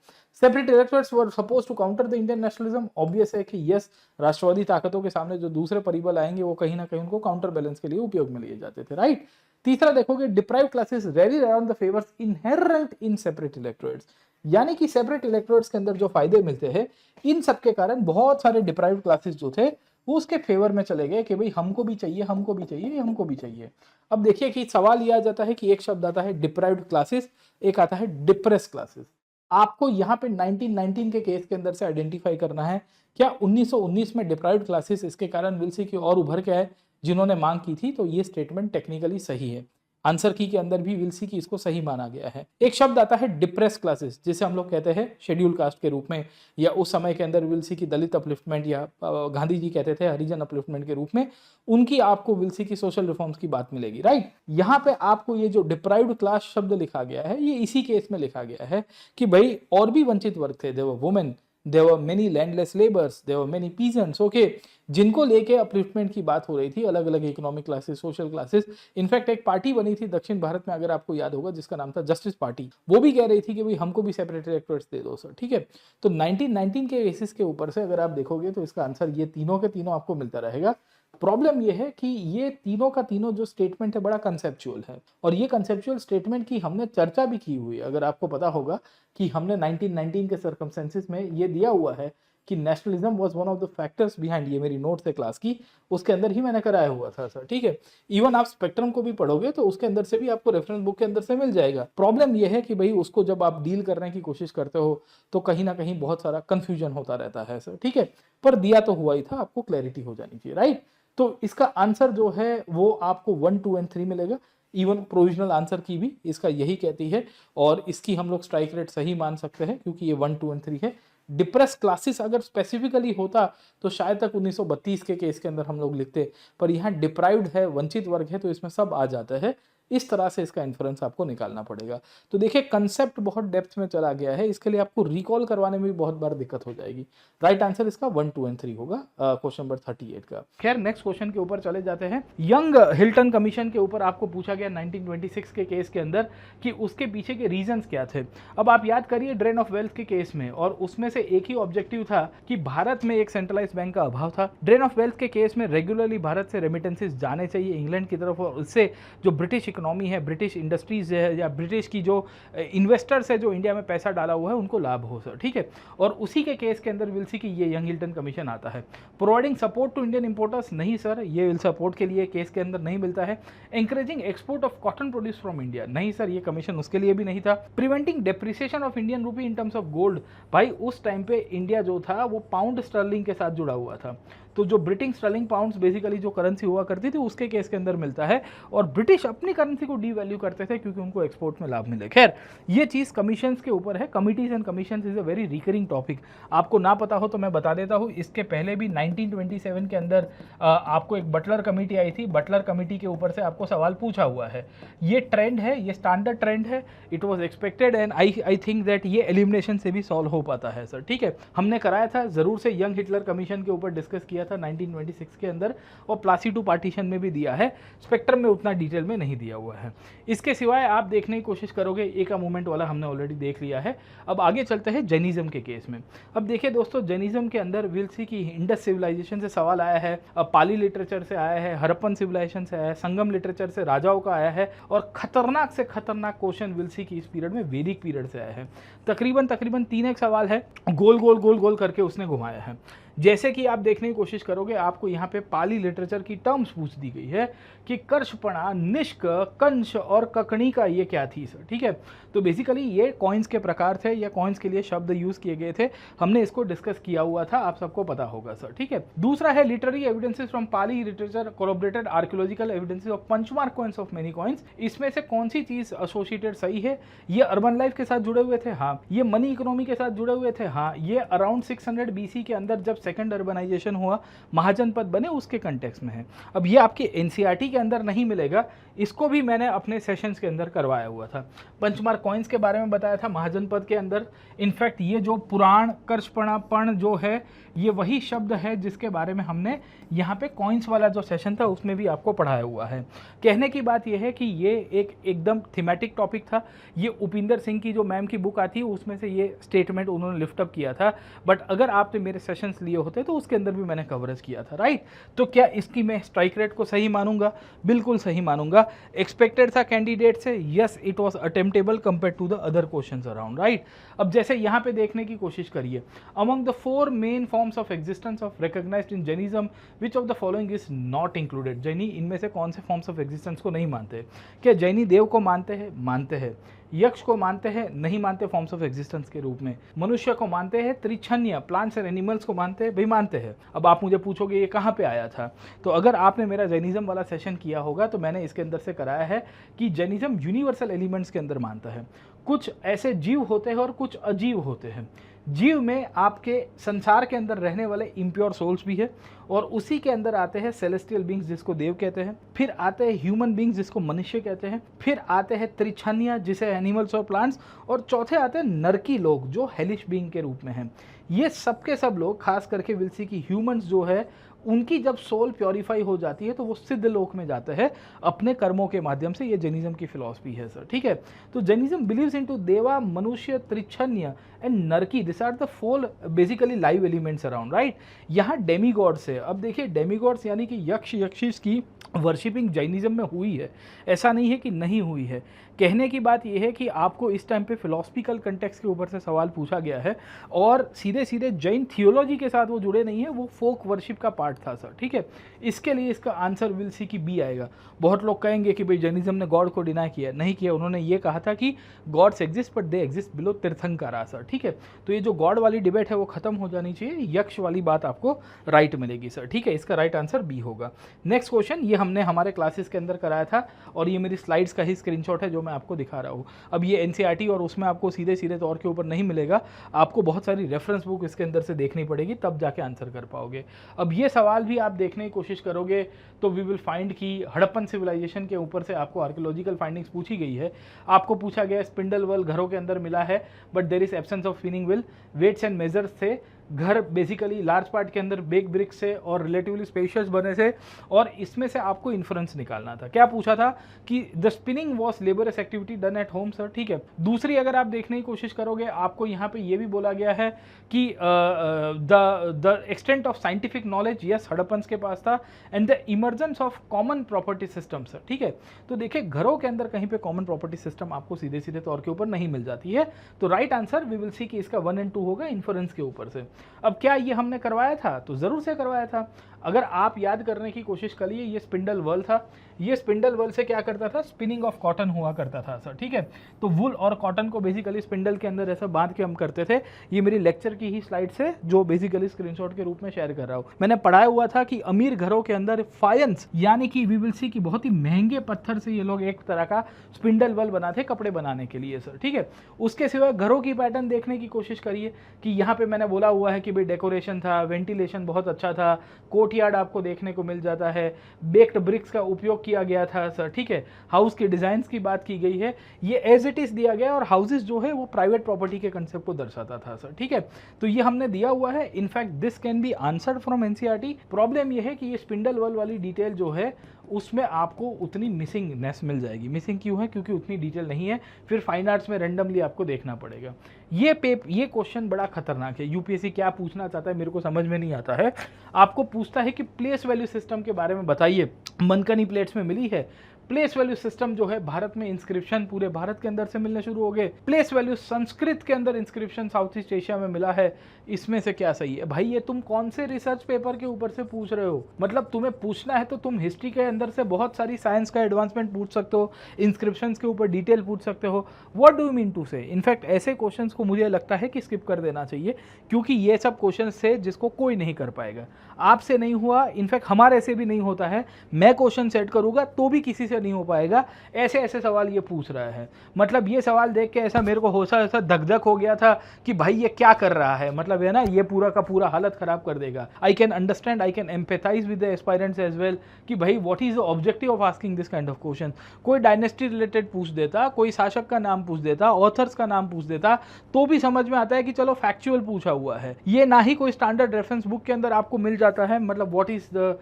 Separate electorates were suppose to counter the Indian nationalism, obvious है कि यस, राष्ट्रवादी ताकतों के सामने जो दूसरे परिबल आएंगे वो कहीं ना कहीं उनको काउंटर बैलेंस के लिए उपयोग में लिए जाते थे, राइट। तीसरा देखोगे, deprived classes rally around the favours inherent in separate electorates, यानी कि सेपरेट इलेक्टोरेट्स के अंदर जो फायदे मिलते हैं इन सब के कारण बहुत सारे डिप्राइव्ड क्लासेस जो थे वो उसके फेवर में चले गए कि भाई हमको भी चाहिए, हमको भी चाहिए, हमको भी चाहिए। अब देखिए कि सवाल ये आ जाता है कि एक शब्द आता है डिप्राइव्ड क्लासेस, एक आता है डिप्रेस क्लासेस। आपको यहाँ पे 1919 के केस के अंदर से आइडेंटिफाई करना है, क्या 1919 में डिप्राइव्ड क्लासेस इसके कारण विल सी की और उभर के आए जिन्होंने मांग की थी? तो ये स्टेटमेंट टेक्निकली सही है, आंसर की के अंदर भी विल सी की इसको सही माना गया है। एक शब्द आता है डिप्रेस क्लासेस, जिसे हम लोग कहते हैं शेड्यूल कास्ट के रूप में, या उस समय के अंदर विल सी की दलित अपलिफ्टमेंट, या गांधी जी कहते थे हरिजन अपलिफ्टमेंट के रूप में, उनकी आपको विल सी की सोशल रिफॉर्म्स की बात मिलेगी, राइट। यहाँ पे आपको ये जो डिप्राइव्ड क्लास शब्द लिखा गया है ये इसी केस में लिखा गया है कि भाई और भी वंचित वर्ग थे, देवर women, there were many landless laborers, there were many peasants, okay, जिनको लेके अपलिफ्टमेंट की बात हो रही थी, अलग अलग economic classes, social classes. In fact एक पार्टी बनी थी दक्षिण भारत में, अगर आपको याद होगा, जिसका नाम था जस्टिस पार्टी, वो भी कह रही थी कि भाई हमको भी सेपरेट इलेक्टोरेट्स दे दो सर, ठीक है। तो 1919 के बेसिस के ऊपर से अगर आप देखोगे तो इसका आंसर ये तीनों के तीनों आपको मिलता रहेगा। प्रॉब्लम ये है कि ये तीनों का तीनों जो स्टेटमेंट है बड़ा कंसेप्चुअल है, और ये कंसेप्चुअल स्टेटमेंट की हमने चर्चा भी की हुई है। अगर आपको पता होगा कि हमने 1919 के सर्कमस्टेंसेस में ये दिया हुआ है कि nationalism was one of the factors behind, ये मेरी नोट्स है क्लास की, उसके अंदर ही मैंने कराया हुआ था सर, ठीक है। इवन आप स्पेक्ट्रम को भी पढ़ोगे तो उसके अंदर से भी आपको रेफरेंस बुक के अंदर से मिल जाएगा। प्रॉब्लम ये है कि भाई उसको जब आप डील करने की कोशिश करते हो तो कहीं ना कहीं बहुत सारा कंफ्यूजन होता रहता है सर, ठीक है। पर दिया तो हुआ ही था, आपको क्लैरिटी हो जानी चाहिए, राइट। तो इसका आंसर जो है वो आपको 1, 2 एंड 3 मिलेगा। इवन प्रोविजनल आंसर की भी इसका यही कहती है, और इसकी हम लोग स्ट्राइक रेट सही मान सकते हैं क्योंकि ये 1, 2 एंड 3 है। डिप्रेस क्लासेस अगर स्पेसिफिकली होता तो शायद तक 1932 के केस के अंदर हम लोग लिखते, पर यहाँ डिप्राइव्ड है, वंचित वर्ग है, तो इसमें सब आ जाता है। इस तरह से इसका इन्फ्रेंस आपको निकालना पड़ेगा। तो देखिए कंसेप्ट बहुत डेप्थ में चला गया है, इसके लिए आपको रिकॉल करवाने में भी बहुत बार दिक्कत हो जाएगी। राइट आंसर इसका 1, 2 एंड 3 होगा क्वेश्चन नंबर 38 का। खैर नेक्स्ट क्वेश्चन के ऊपर चले जाते हैं। यंग हिल्टन कमीशन के ऊपर आपको पूछा गया 1926 के केस के अंदर कि उसके पीछे के रीजंस क्या थे। अब आप याद करिए ड्रेन ऑफ वेल्थ के केस में, और उसमें से एक ही ऑब्जेक्टिव था कि भारत में एक सेंट्रलाइज बैंक का अभाव था। ड्रेन ऑफ वेल्थ के केस में रेगुलरली भारत से रेमिटेंसेस जाने चाहिए इंग्लैंड की तरफ, और उससे जो ब्रिटिश इकोनॉमी है, ब्रिटिश इंडस्ट्रीज है, या ब्रिटिश की जो इन्वेस्टर्स है जो इंडिया में पैसा डाला हुआ है, उनको लाभ हो सर, ठीक है। और उसी के केस के अंदर विल सी की ये यंग हिल्टन कमीशन आता है। Providing support to Indian importers, नहीं सर, ये विल सपोर्ट के लिए केस के अंदर नहीं मिलता है। Encouraging export of cotton produce from India, नहीं सर, ये कमीशन उसके लिए भी नहीं था। Preventing depreciation of Indian rupee in terms of gold, भाई उस टाइम पे इंडिया जो था वो पाउंड स्टर्लिंग के साथ जुड़ा हुआ था, तो जो ब्रिटिश स्टर्लिंग पाउंड्स बेसिकली जो करेंसी हुआ करती थी उसके केस के अंदर मिलता है, और ब्रिटिश अपनी करेंसी को डीवैल्यू करते थे क्योंकि उनको एक्सपोर्ट में लाभ मिले। खैर ये चीज़ कमीशंस के ऊपर है, committees and commissions is a very recurring topic. आपको ना पता हो तो मैं बता देता हूँ, इसके पहले भी 1927 के अंदर आपको एक बटलर कमेटी आई थी, बटलर कमेटी के ऊपर से आपको सवाल पूछा हुआ है। ये ट्रेंड है, ये स्टैंडर्ड ट्रेंड है, it was expected, and I think that ये एलिमिनेशन से भी सॉल्व हो पाता है सर, ठीक है। हमने कराया था जरूर से, यंग हिटलर कमीशन के ऊपर डिस्कस किया था 1926 के अंदर, और प्लासीडू पार्टीशन में भी दिया है, स्पेक्ट्रम में उतना डिटेल में नहीं दिया हुआ है। इसके सिवाय आप देखने की कोशिश करोगे, एक मूवमेंट वाला हमने ऑलरेडी देख लिया है। अब आगे चलते हैं जैनिज्म के केस में। अब देखिए दोस्तों, जैनिज्म के अंदर विल सी की इंडस सिविलाइजेशन से सवाल आया है, पाली लिटरेचर से आया है, हरप्पन सिविलाइजेशन से आया है, संगम लिटरेचर से राजाओं का आया है, और खतरनाक से खतरनाक क्वेश्चन विल सी की इस पीरियड में वैदिक पीरियड से आया है। तकरीबन 3 एक सवाल है, गोल गोल गोल गोल करके उसने घुमाया है। जैसे कि आप देखने की कोशिश करोगे, आपको यहाँ पे पाली लिटरेचर की टर्म्स पूछ दी गई है कि कर्षपणा, निष्क, कंश और ककणी का ये क्या थी सर, ठीक है। तो बेसिकली ये कॉइन्स के प्रकार थे, या कॉइन्स के लिए शब्द यूज किए गए थे, हमने इसको डिस्कस किया हुआ था, आप सबको पता होगा सर, ठीक है। दूसरा है literary evidences from Pali literature collaborated archaeological evidences of punch mark coins of many coins. इसमें से कौन सी चीज एसोसिएटेड सही है? ये अर्बन लाइफ के साथ जुड़े हुए थे, हाँ। ये मनी इकोनॉमी के साथ जुड़े हुए थे, हाँ। ये अराउंड 600 BC के अंदर जब सेकंड अर्बनाइजेशन हुआ, महाजनपद बने, उसके कंटेक्स्ट में है। अब ये आपके एनसीईआरटी के अंदर नहीं मिलेगा, इसको भी मैंने अपने सेशंस के अंदर करवाया हुआ था। पंचमार्क कॉइन्स के बारे में बताया था महाजनपद के अंदर। इनफैक्ट ये जो पुराण कर्षपणापण जो है ये वही शब्द है जिसके बारे में हमने यहाँ पे कॉइन्स वाला जो सेशन था उसमें भी आपको पढ़ाया हुआ है। कहने की बात यह है कि ये एक एकदम थीमेटिक टॉपिक था। ये उपिंदर सिंह की जो मैम की बुक आती है उसमें से ये स्टेटमेंट उन्होंने लिफ्ट अप किया था, बट अगर आपने मेरे सेशंस लिए होते तो उसके अंदर भी मैंने कवरेज किया था, राइट। तो क्या इसकी मैं स्ट्राइक रेट को सही मानूंगा? बिल्कुल सही मानूंगा। एक्सपेक्टेड था कैंडिडेट से, yes it was attemptable compare to the other questions around, right. अब जैसे यहाँ पे देखने की कोशिश करिए, among the 4 main forms of existence of recognised in Jainism which of the following is not included. जैनी इनमें से कौन से फॉर्म्स ऑफ एग्जिस्टेंस को नहीं मानते? क्या जैनी देव को मानते हैं? मानते हैं। यक्ष को मानते हैं? नहीं मानते फॉर्म्स ऑफ एग्जिस्टेंस के रूप में। मनुष्य को मानते हैं। त्रिछन्य प्लांट्स एंड एनिमल्स को मानते हैं? भाई मानते हैं। अब आप मुझे पूछोगे ये कहाँ पे आया था, तो अगर आपने मेरा जैनिज्म वाला सेशन किया होगा तो मैंने इसके अंदर से कराया है कि जैनिज्म यूनिवर्सल एलिमेंट्स के अंदर मानता है। कुछ ऐसे जीव होते हैं और कुछ अजीव होते हैं। जीव में आपके संसार के अंदर रहने वाले इम्प्योर सोल्स भी है, और उसी के अंदर आते हैं सेलेस्टियल बींग्स जिसको देव कहते हैं, फिर आते हैं ह्यूमन बींग्स जिसको मनुष्य कहते हैं, फिर आते हैं त्रिछन्य जिसे एनिमल्स और प्लांट्स, और चौथे आते हैं नरकी लोग जो हेलिश बींग के रूप में हैं। ये सब के सब लोग, खास करके विल सी की ह्यूमंस जो है उनकी जब सोल प्योरीफाई हो जाती है तो वो सिद्ध लोक में जाते हैं अपने कर्मों के माध्यम से। ये जैनिज्म की फिलॉसफी है सर, ठीक है। तो Jainism beliefs into deva, manushya, त्रिछन्य and naraki. This are the 4 basically live elements around, right. यहाँ डेमीगॉड्स है। अब देखिए डेमीगॉड्स यानी कि यक्ष यक्षिस की वर्शिपिंग जैनिज्म में हुई है, ऐसा नहीं है कि नहीं हुई है। कहने की बात यह है कि आपको इस टाइम पे फिलोसफिकल कंटेक्स्ट के ऊपर से सवाल पूछा गया है और सीधे सीधे जैन थियोलॉजी के साथ वो जुड़े नहीं है, वो फोक वर्शिप का पार्ट था सर, ठीक है। इसके लिए इसका आंसर विल सी की बी आएगा। बहुत लोग कहेंगे कि भाई जैनिज्म ने गॉड को डिनाई किया, नहीं किया। उन्होंने ये कहा था कि gods exist but they exist below Tirthankara sir, ठीक है। तो ये जो गॉड वाली डिबेट है वो खत्म हो जानी चाहिए, यक्ष वाली बात आपको राइट मिलेगी सर, ठीक है। इसका राइट आंसर बी होगा। नेक्स्ट क्वेश्चन, ये हमने हमारे क्लासेस के अंदर कराया था और ये मेरी स्लाइड्स का ही स्क्रीनशॉट है जो मैं आपको दिखा रहा हूँ। अब ये एनसीईआरटी और उसमें आपको सीधे सीधे तौर के ऊपर नहीं मिलेगा, आपको बहुत सारी रेफरेंस बुक इसके अंदर से देखनी पड़ेगी, तब जाके आंसर कर पाओगे। अब ये सवाल भी आप देखने की कोशिश करोगे तो वी विल फाइंड कि हड़प्पन सिविलाइजेशन के ऊपर से आपको आर्कियोलॉजिकल फाइंडिंग्स पूछी गई है। आपको पूछा गया स्पिंडल वेल घरों के अंदर मिला है but there is absence of spinning wheel. Weights and measures थे, घर बेसिकली लार्ज पार्ट के अंदर बेक ब्रिक से और रिलेटिवली स्पेशियस बने से, और इसमें से आपको इन्फ्रेंस निकालना था। क्या पूछा था कि the spinning was labours activity done at home sir, ठीक है। दूसरी अगर आप देखने की कोशिश करोगे आपको यहाँ पे ये भी बोला गया है कि the extent of scientific knowledge, yes Harappans के पास था, and the emergence of common property system sir, ठीक है। तो देखिए घरों के अंदर कहीं पे कॉमन प्रॉपर्टी सिस्टम आपको सीधे सीधे तौर के ऊपर नहीं मिल जाती है। तो right answer we will see कि इसका 1 और 2 होगा इन्फ्रेंस के ऊपर से। अब क्या ये हमने करवाया था? तो जरूर से करवाया था। अगर आप याद करने की कोशिश करिए, ये स्पिंडल वर्ल था। ये स्पिंडल वर्ल से क्या करता था? स्पिनिंग ऑफ कॉटन हुआ करता था सर, ठीक है। तो वुल और कॉटन को बेसिकली स्पिंडल के अंदर ऐसा बांध के हम करते थे। ये मेरी लेक्चर की ही स्लाइड से जो बेसिकली स्क्रीनशॉट के रूप में शेयर कर रहा हूँ। मैंने पढ़ाया हुआ था कि अमीर घरों के अंदर फायंस यानी कि वी विल सी की बहुत ही महंगे पत्थर से ये लोग एक तरह का स्पिंडल वर्ल बनाते कपड़े बनाने के लिए सर, ठीक है। उसके सिवा घरों की पैटर्न देखने की कोशिश करिए कि यहाँ पे मैंने बोला हुआ है कि भाई डेकोरेशन था, वेंटिलेशन बहुत अच्छा था, कोर्टयार्ड आपको देखने को मिल जाता है, बेक्ड ब्रिक्स का उपयोग किया गया था सर, ठीक है। हाउस के डिजाइन की बात की गई है, ये एज इट इज दिया गया और हाउसेस जो है वो प्राइवेट प्रॉपर्टी के कंसेप्ट को दर्शाता था सर, ठीक है। तो ये हमने दिया हुआ है। In fact this can be answered from NCERT. Problem ये है कि ये स्पिंडल वर्ल वाली डिटेल जो है उसमें आपको उतनी मिसिंगनेस मिल जाएगी। मिसिंग क्यों है? क्योंकि उतनी डिटेल नहीं है, फिर फाइन आर्ट्स में रैंडमली आपको देखना पड़ेगा। ये क्वेश्चन बड़ा खतरनाक है। यूपीएससी क्या पूछना चाहता है मेरे को समझ में नहीं आता है। आपको पूछता है कि प्लेस वैल्यू सिस्टम के बारे में बताइए, मनकनी प्लेट्स में मिली है। प्लेस वैल्यू सिस्टम जो है भारत में इंस्क्रिप्शन पूरे भारत के अंदर से मिलने शुरू हो गए। प्लेस वैल्यू संस्कृत के अंदर इंस्क्रिप्शन साउथ ईस्ट एशिया में मिला है। इसमें से क्या सही है? भाई ये तुम कौन से रिसर्च पेपर के ऊपर से पूछ रहे हो? मतलब तुम्हें पूछना है तो तुम हिस्ट्री के अंदर से बहुत सारी साइंस का एडवांसमेंट पूछ सकते हो, इंस्क्रिप्शन के ऊपर डिटेल पूछ सकते हो। What do you mean to say? In fact ऐसे क्वेश्चंस को मुझे लगता है कि स्किप कर देना चाहिए, क्योंकि ये सब क्वेश्चन से जिसको कोई नहीं कर पाएगा। आपसे नहीं हुआ, इनफैक्ट हमारे से भी नहीं होता है। मैं क्वेश्चन सेट करूंगा तो भी किसी से फ्यूचर नहीं हो पाएगा, ऐसे ऐसे सवाल ये पूछ रहा है। मतलब ये सवाल देख के ऐसा मेरे को ऐसा धक धक हो गया था कि भाई ये क्या कर रहा है, मतलब है ना, ये पूरा का पूरा हालत खराब कर देगा। I can understand, I can empathise with the aspirants as well कि भाई what is the objective of asking this kind of question. कोई डायनेस्टी रिलेटेड पूछ देता, कोई शासक का नाम पूछ देता, ऑथर्स का नाम पूछ देता, तो भी समझ में आता है कि चलो फैक्चुअल पूछा हुआ है। ये ना ही कोई स्टैंडर्ड रेफरेंस बुक के अंदर आपको मिल जाता है, मतलब what is the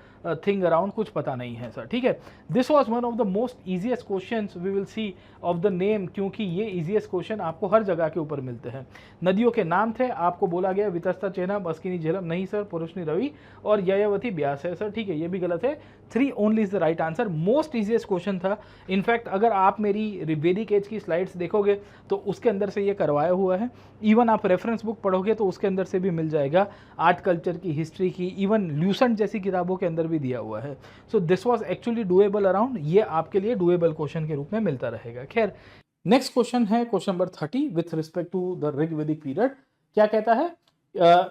thing around, कुछ पता नहीं है सर, ठीक है। This was one of the most easiest question we will see of the name, क्योंकि ये ईजिएस्ट क्वेश्चन आपको हर जगह के ऊपर मिलते हैं। नदियों के नाम थे, आपको बोला गया वितस्ता चेनाब, अस्किनी झेलम, नहीं सर, पुरुषनी रवि और ययावती ब्यास है सर, ठीक है, ये भी गलत है। 3 only is the right answer. Most easiest question था। इनफैक्ट अगर आप मेरी वैदिक एज की स्लाइड्स देखोगे तो उसके अंदर से ये करवाया हुआ है। इवन आप रेफरेंस बुक पढ़ोगे तो उसके अंदर से भी मिल जाएगा, आर्ट कल्चर की, हिस्ट्री की, इवन ल्यूसेंट जैसी किताबों के अंदर भी दिया हुआ है। So this was actually doable around, ये आपके लिए डुएबल क्वेश्चन के रूप में मिलता रहेगा। खैर, नेक्स्ट क्वेश्चन है question number 30 with respect to the Rigvedic period. क्या कहता है?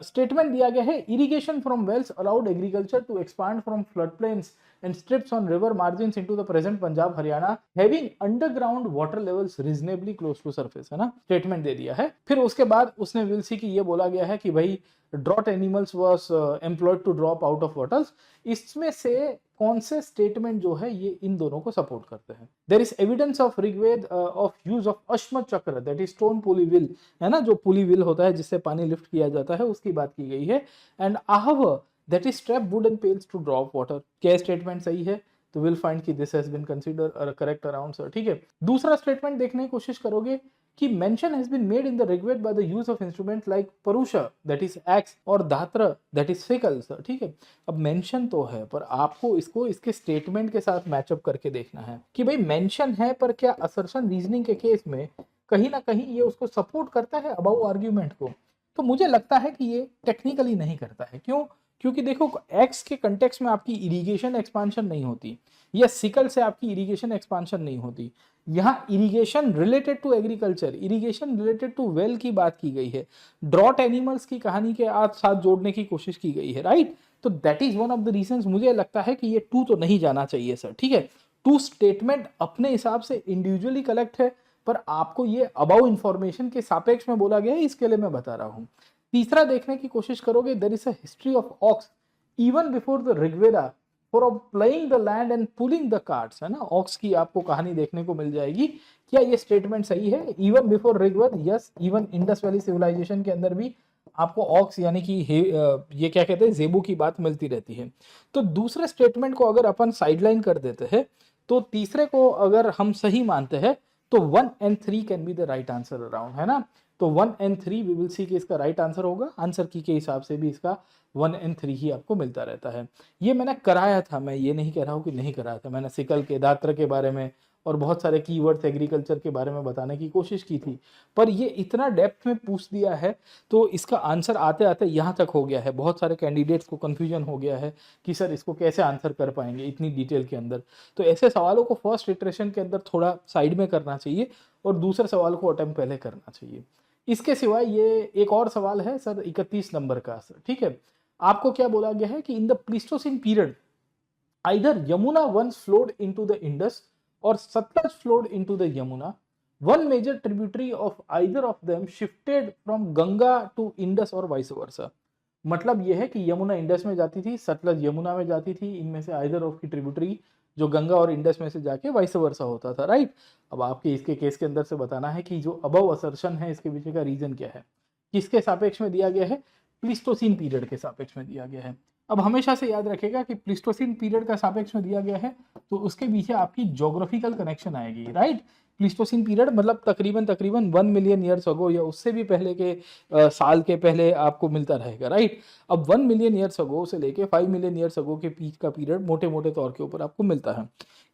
स्टेटमेंट दिया गया है, irrigation from wells allowed agriculture to expand from flood plains and strips on river margins into the present Punjab, Haryana, having underground water levels reasonably close to surface, है ना, statement दे दिया है। फिर उसके बाद उसने विल सी की ये बोला गया है कि भाई draught animals was employed to drop out of waters. इसमें से कौन से स्टेटमेंट जो है ये इन दोनों को सपोर्ट करते हैं? There is evidence of Rigveda of use of ashma chakra, that is stone pulley wheel, है ना, जो पुली विल होता है जिससे पानी लिफ्ट किया जाता है, उसकी बात की गई है। And ahava that is strap wooden pails to drop water। क्या स्टेटमेंट सही है? तो विल फाइंड कि this has been consider correct around sir, ठीक है। दूसरा स्टेटमेंट देखने की कोशिश करोगे कि mention has been made in the Rigveda by the use of instrument like parusha, that is axe, और dhatra, that is sickle sir, ठीक है। अब मेंशन तो है, पर आपको इसको इसके स्टेटमेंट के साथ मैचअप करके देखना है कि भाई मेंशन है, पर क्या असर्शन रीजनिंग के केस में कहीं ना कहीं ये उसको सपोर्ट करता है अबाउ आर्ग्यूमेंट को? तो मुझे लगता है कि ये टेक्निकली नहीं करता है। क्यों? क्योंकि देखो, एक्स के कंटेक्स्ट में आपकी इरिगेशन एक्सपांशन नहीं होती, या सिकल से आपकी इरिगेशन एक्सपांशन नहीं होती। यहाँ irrigation related to agriculture, irrigation related to well की बात की गई है, ड्रॉट एनिमल्स की कहानी के साथ जोड़ने की कोशिश की गई है, राइट। तो that is one of the reasons मुझे लगता है कि ये 2 तो नहीं जाना चाहिए सर, ठीक है। 2 स्टेटमेंट अपने हिसाब से इंडिविजुअली कलेक्ट है, पर आपको ये अबाउ इंफॉर्मेशन के सापेक्ष में बोला गया है, इसके लिए मैं बता रहा हूँ। तीसरा देखने की कोशिश करोगे, there is a history of ox even before the Rigveda for ploughing the land and pulling the carts, है ना, ऑक्स की आपको कहानी देखने को मिल जाएगी। क्या ये स्टेटमेंट सही है? Even before Rigveda, yes. Even Indus Valley civilisation के अंदर भी आपको ऑक्स यानी कि ये क्या कहते हैं, जेबू की बात मिलती रहती है। तो दूसरे स्टेटमेंट को अगर अपन साइडलाइन कर देते हैं, तो तीसरे को अगर हम सही मानते हैं, तो 1 and 3 can be the right answer around, है ना। तो 1 and 3 वी विल सी कि इसका राइट आंसर होगा। आंसर की के हिसाब से भी इसका 1 and 3 ही आपको मिलता रहता है। ये मैंने कराया था, मैं ये नहीं कह रहा हूँ कि नहीं कराया था। मैंने सिकल के, दात्र के बारे में और बहुत सारे कीवर्ड्स एग्रीकल्चर के बारे में बताने की कोशिश की थी, पर ये इतना डेप्थ में पूछ दिया है तो इसका आंसर आते आते यहाँ तक हो गया है। बहुत सारे कैंडिडेट्स को कन्फ्यूजन हो गया है कि सर इसको कैसे आंसर कर पाएंगे इतनी डिटेल के अंदर। तो ऐसे सवालों को फर्स्ट इटरेशन के अंदर थोड़ा साइड में करना चाहिए और दूसरे सवाल को अटेम्प्ट पहले करना चाहिए। इसके सिवाय ये एक और सवाल है सर 31 नंबर का सर, ठीक है। आपको क्या बोला गया है कि in the Pleistocene period either Yamuna once flowed into the Indus और Sutlej flowed into the Yamuna, one major tributary of either of them shifted from Ganga to Indus और वाइस वर्सा। मतलब यह है कि यमुना इंडस में जाती थी, सतलज यमुना में जाती थी, इनमें से आइदर ऑफ की ट्रिब्यूटरी जो गंगा और इंडस में से जाके वाइस वर्सा होता था, राइट। अब आपके इसके केस के अंदर से बताना है कि जो अबव असर्शन है इसके पीछे का रीजन क्या है, किसके सापेक्ष में दिया गया है, प्लीस्टोसिन पीरियड के सापेक्ष में दिया गया है। अब हमेशा से याद रखेगा कि प्लीस्टोसिन पीरियड का सापेक्ष में दिया गया है तो उसके पीछे आपकी ज्योग्राफिकल कनेक्शन आएगी, राइट। प्लीस्टोसिन पीरियड मतलब तकरीबन 1 मिलियन ईयर्स अगो या उससे भी पहले के साल के पहले आपको मिलता रहेगा, राइट। अब 1 मिलियन ईयर्स अगो से लेके 5 मिलियन ईयर्स अगो के बीच का पीरियड मोटे मोटे तौर के ऊपर आपको मिलता है।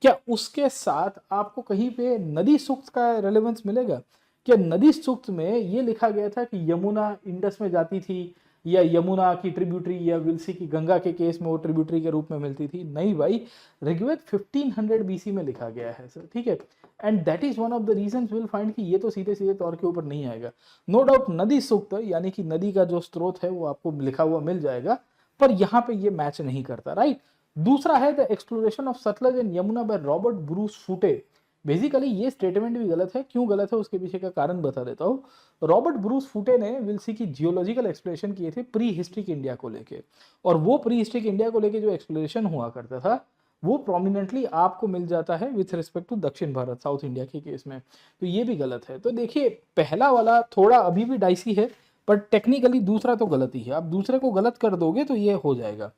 क्या उसके साथ आपको कहीं पे नदी सूक्त का रेलेवेंस मिलेगा? क्या नदी सूक्त में ये लिखा गया था कि यमुना इंडस में जाती थी या यमुना की ट्रिब्यूटरी या विलसी की गंगा के केस में वो ट्रिब्यूटरी के रूप में मिलती थी? नहीं भाई, ऋग्वेद 1500 बीसी में लिखा गया है सर, ठीक है। And that is one of the reasons will find कि ये तो सीधे सीधे तौर के ऊपर नहीं आएगा। नो डाउट नदी सूक्त यानी कि नदी का जो स्रोत है वो आपको लिखा हुआ मिल जाएगा, पर यहाँ पे ये मैच नहीं करता, राइट। दूसरा है the exploration of Sutlej and Yamuna by Robert Bruce फूटे। बेसिकली ये स्टेटमेंट भी गलत है, क्यों गलत है उसके पीछे का कारण बता देता हूँ। रॉबर्ट ब्रूस फूटे ने विल्सी की जियोलॉजिकल एक्सप्लोरेशन किए थे प्री हिस्ट्रिक इंडिया को लेके, और वो प्री हिस्ट्रिक इंडिया को लेके जो एक्सप्लोरेशन हुआ करता था वो प्रोमिनेंटली आपको मिल जाता है विथ रिस्पेक्ट टू दक्षिण भारत, साउथ इंडिया के केस में, तो ये भी गलत है। तो देखिए पहला वाला थोड़ा अभी भी डाइसी है, पर टेक्निकली दूसरा तो गलत ही है, आप दूसरे को गलत कर दोगे तो ये हो जाएगा।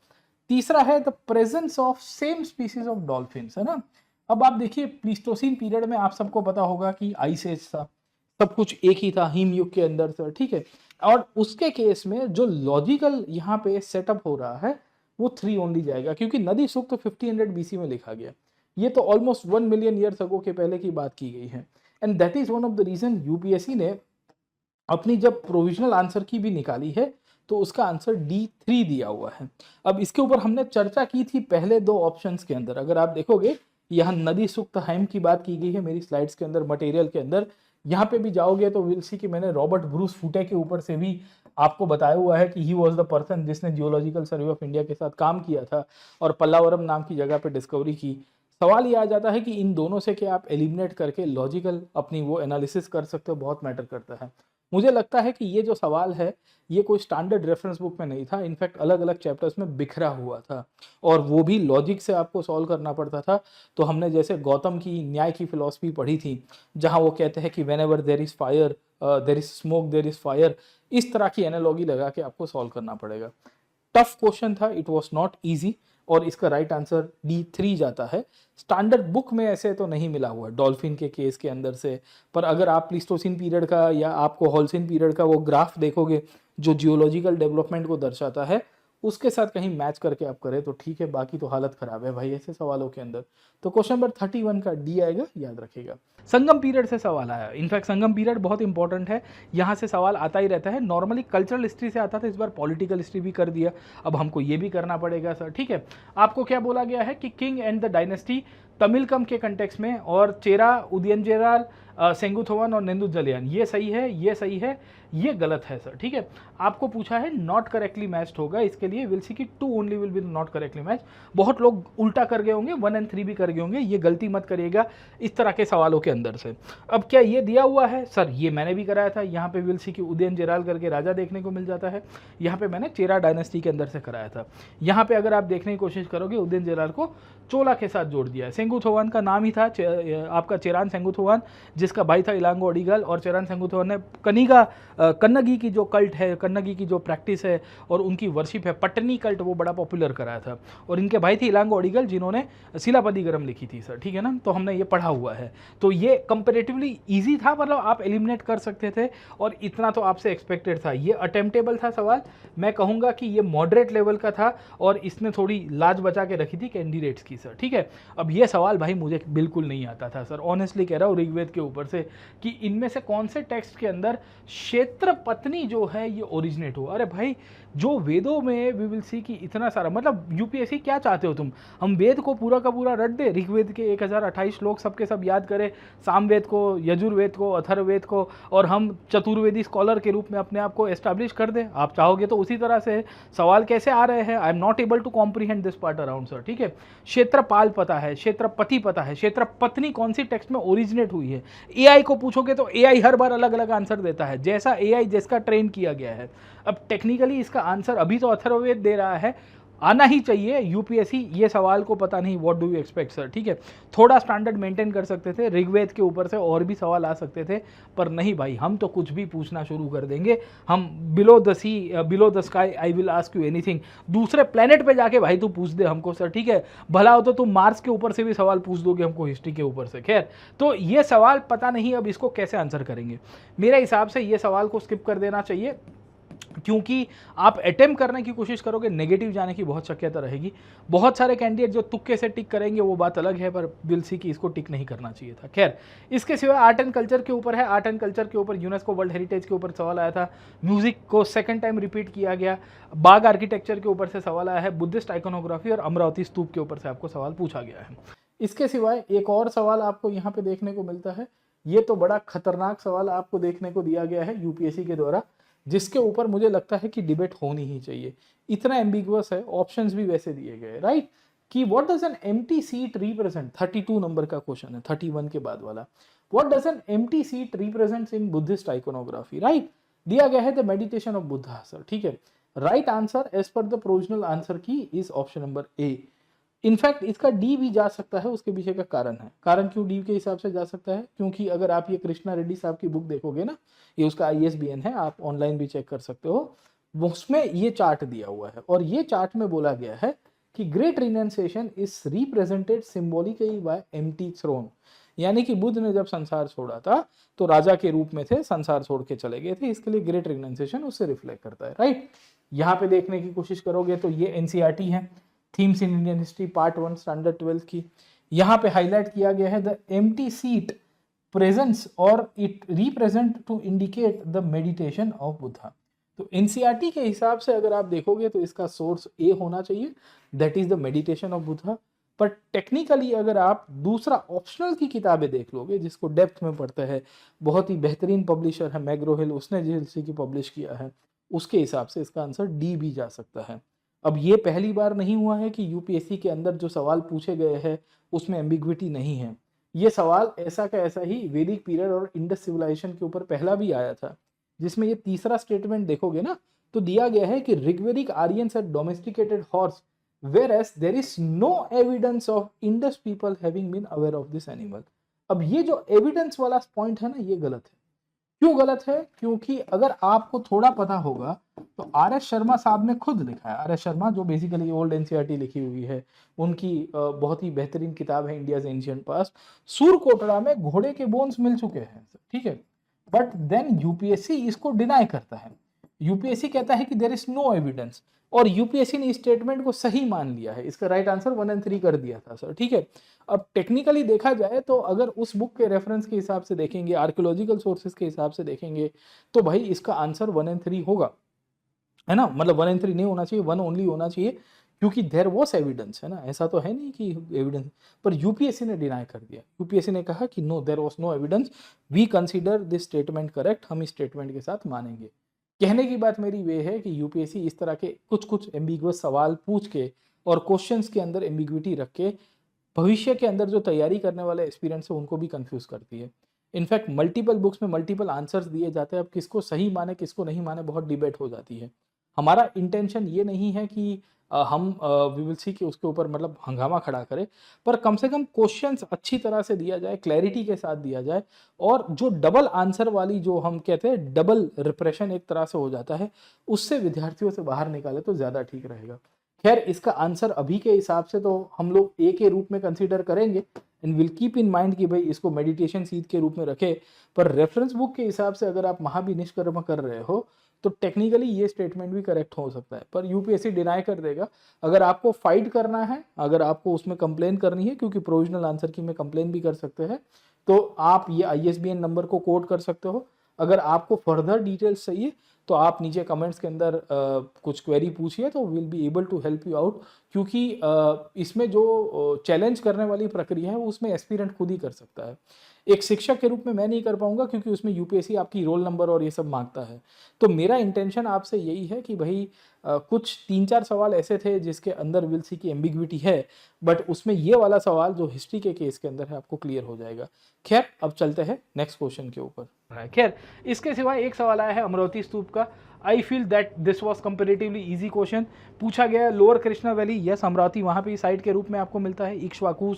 तीसरा है the presence of same species of dolphins, है ना। अब आप देखिए प्लीस्टोसीन पीरियड में आप सबको पता होगा कि आइस एज था, सब कुछ एक ही था हिम युग के अंदर से, ठीक है। और उसके केस में जो लॉजिकल यहाँ पे सेटअप हो रहा है वो 3 ओनली जाएगा, क्योंकि नदी सुख तो 1500 बीसी में लिखा गया, ये तो ऑलमोस्ट 1 मिलियन ईयर्स अगो के पहले की बात की गई है। And that is one of the reason UPSC ने अपनी जब प्रोविजनल आंसर की भी निकाली है तो उसका आंसर D3 दिया हुआ है। अब इसके ऊपर हमने चर्चा की थी पहले 2 ऑप्शंस के अंदर, अगर आप देखोगे यहाँ नदी सुक्त हैम की बात की गई है मेरी स्लाइड्स के अंदर, मटेरियल के अंदर, यहाँ पे भी जाओगे तो विल सी कि मैंने रॉबर्ट ब्रूस फूटे के ऊपर से भी आपको बताया हुआ है कि ही वॉज द पर्सन जिसने जियोलॉजिकल सर्वे ऑफ इंडिया के साथ काम किया था और पल्लावरम नाम की जगह पे डिस्कवरी की। सवाल ये आ जाता है कि इन दोनों से क्या आप एलिमिनेट करके लॉजिकल अपनी वो एनालिसिस कर सकते हो, बहुत मैटर करता है। मुझे लगता है कि ये जो सवाल है ये कोई स्टैंडर्ड रेफरेंस बुक में नहीं था, इनफैक्ट अलग अलग चैप्टर्स में बिखरा हुआ था और वो भी लॉजिक से आपको सॉल्व करना पड़ता था। तो हमने जैसे गौतम की न्याय की फिलॉसफी पढ़ी थी, जहां वो कहते हैं कि when ever there is fire there is smoke there is fire, इस तरह की एनालॉजी लगा के आपको सॉल्व करना पड़ेगा। टफ क्वेश्चन था, इट वॉज नॉट ईजी, और इसका राइट आंसर D3 जाता है। स्टैंडर्ड बुक में ऐसे तो नहीं मिला हुआ डॉल्फिन के केस के अंदर से, पर अगर आप प्लीस्टोसिन पीरियड का या आपको होल्सिन पीरियड का वो ग्राफ देखोगे जो जियोलॉजिकल डेवलपमेंट को दर्शाता है, उसके साथ कहीं मैच करके आप करें तो ठीक है, बाकी तो हालत खराब है भाई ऐसे सवालों के अंदर। तो क्वेश्चन नंबर 31 का D आएगा, याद रखिएगा। संगम पीरियड से सवाल आया, इनफैक्ट संगम पीरियड बहुत इंपॉर्टेंट है, यहाँ से सवाल आता ही रहता है। नॉर्मली कल्चरल हिस्ट्री से आता था, इस बार पॉलिटिकल हिस्ट्री भी कर दिया, अब हमको ये भी करना पड़ेगा सर, ठीक है। आपको क्या बोला गया है कि king and the dynasty Tamilakam के कंटेक्स में, और चेरा उदयनचेराल सेंगुथोवन और नेंदुजलियान, ये सही है, ये सही है, ये गलत है सर, ठीक है। आपको पूछा है नॉट करेक्टली मैच्ड होगा, इसके लिए विल सी की 2 only will be not correctly match. बहुत लोग उल्टा कर गए होंगे, 1 और 3 भी कर गए होंगे, ये गलती मत करिएगा इस तरह के सवालों के अंदर से। अब क्या ये दिया हुआ है सर, ये मैंने भी कराया था, यहाँ पे विल सी की उदयनचेराल करके राजा देखने को मिल जाता है, यहाँ पे मैंने चेरा डायनेस्टी के अंदर से कराया था। यहाँ पे अगर आप देखने की कोशिश करोगे उदयनचेराल को चोला के साथ जोड़ दिया है। सेंगुथोवान का नाम ही था आपका चेरान सेंगुथोवान, जिसका भाई था इलांगो अडिगल, और चेरान सेंगुथोवान ने कन्नगी की जो कल्ट है, कन्नगी की जो प्रैक्टिस है और उनकी वर्शिप है, पट्टनी कल्ट, वो बड़ा पॉपुलर कराया था। और इनके भाई थे इलांगो अडिगल जिन्होंने शिलापतिगरम लिखी थी सर, ठीक है ना, तो हमने ये पढ़ा हुआ है। तो ये कंपेरेटिवली ईजी था, मतलब आप एलिमिनेट कर सकते थे और इतना तो आपसे एक्सपेक्टेड था। ये अटेम्प्टेबल था सवाल, मैं कहूँगा कि ये मॉडरेट लेवल का था और इसने थोड़ी लाज बचा के रखी थी कैंडिडेट्स की सर, ठीक है। अब ये सवाल भाई मुझे बिल्कुल नहीं आता था सर, ऑनेस्टली कह रहा हूँ, ऋग्वेद के ऊपर से कि इनमें से कौन से टेक्स्ट के अंदर क्षेत्र पत्नी जो है ये ओरिजिनेट हो। अरे भाई जो वेदों में वी विल सी कि इतना सारा, मतलब यूपीएससी क्या चाहते हो तुम, हम वेद को पूरा का पूरा रट दे, ऋग्वेद के 1028 श्लोक सबके सब याद करें, सामवेद को, यजुर्वेद को, अथर्ववेद को, और हम चतुर्वेदी स्कॉलर के रूप में अपने आप को एस्टैब्लिश कर दे। आप चाहोगे तो उसी तरह से सवाल कैसे आ रहे हैं, I am not able to comprehend this part around sir, ठीक है। क्षेत्रपाल पता है, क्षेत्रपति पता है, क्षेत्र पत्नी कौन सी टेक्स्ट में ओरिजिनेट हुई है। एआई को पूछोगे तो एआई हर बार अलग अलग आंसर देता है, जैसा एआई जिसका ट्रेन किया गया है। अब टेक्निकली इसका आंसर अभी तो अथर्ववेद दे रहा है, आना ही चाहिए। यूपीएससी ये सवाल को पता नहीं what do you expect sir, ठीक है। थोड़ा स्टैंडर्ड मेंटेन कर सकते थे, ऋग्वेद के ऊपर से और भी सवाल आ सकते थे, पर नहीं भाई, हम तो कुछ भी पूछना शुरू कर देंगे। हम below the sea, below the sky I will ask you anything, दूसरे प्लेनेट पे जाके भाई तू पूछ दे हमको सर, ठीक है। भला हो तो तुम मार्स के ऊपर से भी सवाल पूछ दोगे हमको, हिस्ट्री के ऊपर से। खैर, तो ये सवाल पता नहीं अब इसको कैसे आंसर करेंगे। मेरे हिसाब से ये सवाल को स्किप कर देना चाहिए, क्योंकि आप अटेम्प्ट करने की कोशिश करोगे, नेगेटिव जाने की बहुत शक्यता रहेगी। बहुत सारे कैंडिडेट जो तुक्के से टिक करेंगे वो बात अलग है, पर विल सी कि इसको टिक नहीं करना चाहिए था। खैर, इसके सिवा आर्ट एंड कल्चर के ऊपर है, आर्ट एंड कल्चर के ऊपर यूनेस्को वर्ल्ड हेरिटेज के ऊपर सवाल आया था, म्यूजिक को सेकंड टाइम रिपीट किया गया, बाग आर्किटेक्चर के ऊपर से सवाल आया है, बुद्धिस्ट आइकोनोग्राफी और अमरावती स्तूप के ऊपर से आपको सवाल पूछा गया है। इसके सिवाय एक और सवाल आपको यहाँ पे देखने को मिलता है, ये तो बड़ा खतरनाक सवाल आपको देखने को दिया गया है यूपीएससी के द्वारा, जिसके ऊपर मुझे लगता है कि डिबेट होनी ही चाहिए, इतना एम्बिगुअस है, ऑप्शंस भी वैसे दिए गए, राइट। कि what does an empty seat represent, 32 number का क्वेश्चन है, 31 के बाद वाला, what does an empty seat represents in Buddhist iconography, right, दिया गया है the meditation of Buddha sir, ठीक है। Right answer as per the provisional answer key is option number A. In fact इसका डी भी जा सकता है, उसके पीछे का कारण है, कारण क्यों डी के हिसाब से जा सकता है, क्योंकि अगर आप ये कृष्णा रेड्डी साहब की बुक देखोगे ना, ये उसका ISBN है, आप ऑनलाइन भी चेक कर सकते हो, उसमें ये चार्ट दिया हुआ है, और ये चार्ट में बोला गया है कि great renunciation is represented symbolically by empty throne, यानी कि बुद्ध ने जब संसार छोड़ा था तो राजा के रूप में थे, संसार छोड़ के चले गए थे, इसके लिए ग्रेट रिनाउंसिएशन उससे रिफ्लेक्ट करता है, राइट। यहाँ पे देखने की कोशिश करोगे तो ये NCERT है, themes in Indian history part 1 standard 12 की। यहाँ पे हाईलाइट किया गया है द एम्प्टी सीट प्रेजेंस और it represent to indicate the meditation of Buddha. तो NCERT के हिसाब से अगर आप देखोगे तो इसका सोर्स ए होना चाहिए, that is the meditation of Buddha. पर टेक्निकली अगर आप दूसरा ऑप्शनल की किताबें देख लोगे, जिसको डेप्थ में पढ़ते हैं, बहुत ही बेहतरीन पब्लिशर है मैग्रो हिल, उसने JLC की पब्लिश किया है, उसके हिसाब से इसका आंसर डी भी जा सकता है। अब ये पहली बार नहीं हुआ है कि UPSC के अंदर जो सवाल पूछे गए हैं उसमें एम्बिग्विटी नहीं है। ये सवाल ऐसा का ऐसा ही वैदिक पीरियड और इंडस सिविलाइजेशन के ऊपर पहला भी आया था, जिसमें ये तीसरा स्टेटमेंट देखोगे ना तो दिया गया है कि Rigvedic Aryans had domesticated horse whereas there is no evidence of Indus people having been aware of this animal। अब ये जो एविडेंस वाला पॉइंट है ना, ये गलत है। क्यों गलत है? क्योंकि अगर आपको थोड़ा पता होगा तो RS शर्मा साहब ने खुद लिखा है, RS शर्मा जो बेसिकली ओल्ड NCERT लिखी हुई है, उनकी बहुत ही बेहतरीन किताब है इंडियाज एंशिएंट पास्ट, सूरकोटड़ा में घोड़े के बोन्स मिल चुके हैं, ठीक है, बट देन UPSC इसको डिनाई करता है। UPSC कहता है कि देयर इज नो एविडेंस, और UPSC ने स्टेटमेंट को सही मान लिया है, इसका राइट आंसर 1 और 3 कर दिया था सर, ठीक है। अब टेक्निकली देखा जाए तो अगर उस बुक के रेफरेंस के हिसाब से देखेंगे, आर्कियोलॉजिकल सोर्सेज के हिसाब से देखेंगे, तो भाई इसका आंसर 1 और 3 होगा, है ना, मतलब 1 और 3 नहीं होना चाहिए, 1 ओनली होना चाहिए, क्योंकि देयर वाज एविडेंस, है ना, ऐसा तो है नहीं कि एविडेंस, पर UPSC ने डिनाई कर दिया। UPSC ने कहा कि no, there was no evidence, we consider this statement correct, हम इस स्टेटमेंट के साथ मानेंगे। कहने की बात मेरी वे है कि UPSC इस तरह के कुछ एम्बिगुअस सवाल पूछ के और क्वेश्चंस के अंदर एम्बिग्विटी रख के भविष्य के अंदर जो तैयारी करने वाले एस्पिरेंट्स हैं उनको भी कंफ्यूज करती है। इनफैक्ट मल्टीपल बुक्स में मल्टीपल आंसर्स दिए जाते हैं, अब किसको सही माने किसको नहीं माने बहुत डिबेट हो जाती है। हमारा इंटेंशन ये नहीं है कि हम वी विल सी कि उसके ऊपर मतलब हंगामा खड़ा करें, पर कम से कम क्वेश्चंस अच्छी तरह से दिया जाए, क्लैरिटी के साथ दिया जाए, और जो डबल आंसर वाली जो हम कहते हैं डबल रिप्रेशन एक तरह से हो जाता है, उससे विद्यार्थियों से बाहर निकाले तो ज़्यादा ठीक रहेगा। खैर इसका आंसर अभी के हिसाब से तो हम लोग ए के रूप में कंसीडर करेंगे, and will keep in mind कि भाई इसको मेडिटेशन सीट के रूप में रखे, पर रेफरेंस बुक के हिसाब से अगर आप महाविनिष्कर्म कर रहे हो तो टेक्निकली ये स्टेटमेंट भी करेक्ट हो सकता है, पर UPSC डिनाई कर देगा। अगर आपको फाइट करना है, अगर आपको उसमें कंप्लेन करनी है, क्योंकि प्रोविजनल आंसर की में कंप्लेन भी कर सकते हैं, तो आप ये ISBN नंबर को कोड कर सकते हो। अगर आपको फर्दर डिटेल्स चाहिए तो आप नीचे कमेंट्स के अंदर कुछ क्वेरी पूछिए, तो will be able to help you out, क्योंकि इसमें जो चैलेंज करने वाली प्रक्रिया है उसमें एस्पिरेंट खुद ही कर सकता है। एक शिक्षक के रूप में मैं नहीं कर पाऊंगा, क्योंकि उसमें UPSC आपकी रोल नंबर और ये सब मांगता है। तो मेरा इंटेंशन आपसे यही है कि भाई कुछ 3-4 सवाल ऐसे थे जिसके अंदर विल सी की एम्बिग्विटी है, बट उसमें ये वाला सवाल जो हिस्ट्री के केस के अंदर है आपको क्लियर हो जाएगा। खैर अब चलते हैं नेक्स्ट क्वेश्चन के ऊपर। खैर इसके सिवाय एक सवाल आया है अमरावती स्तूप का। I feel that this was comparatively easy question. पूछा गया lower Krishna valley, yes Amravati वहाँ पे साइट के रूप में आपको मिलता है, इक्ष्वाकु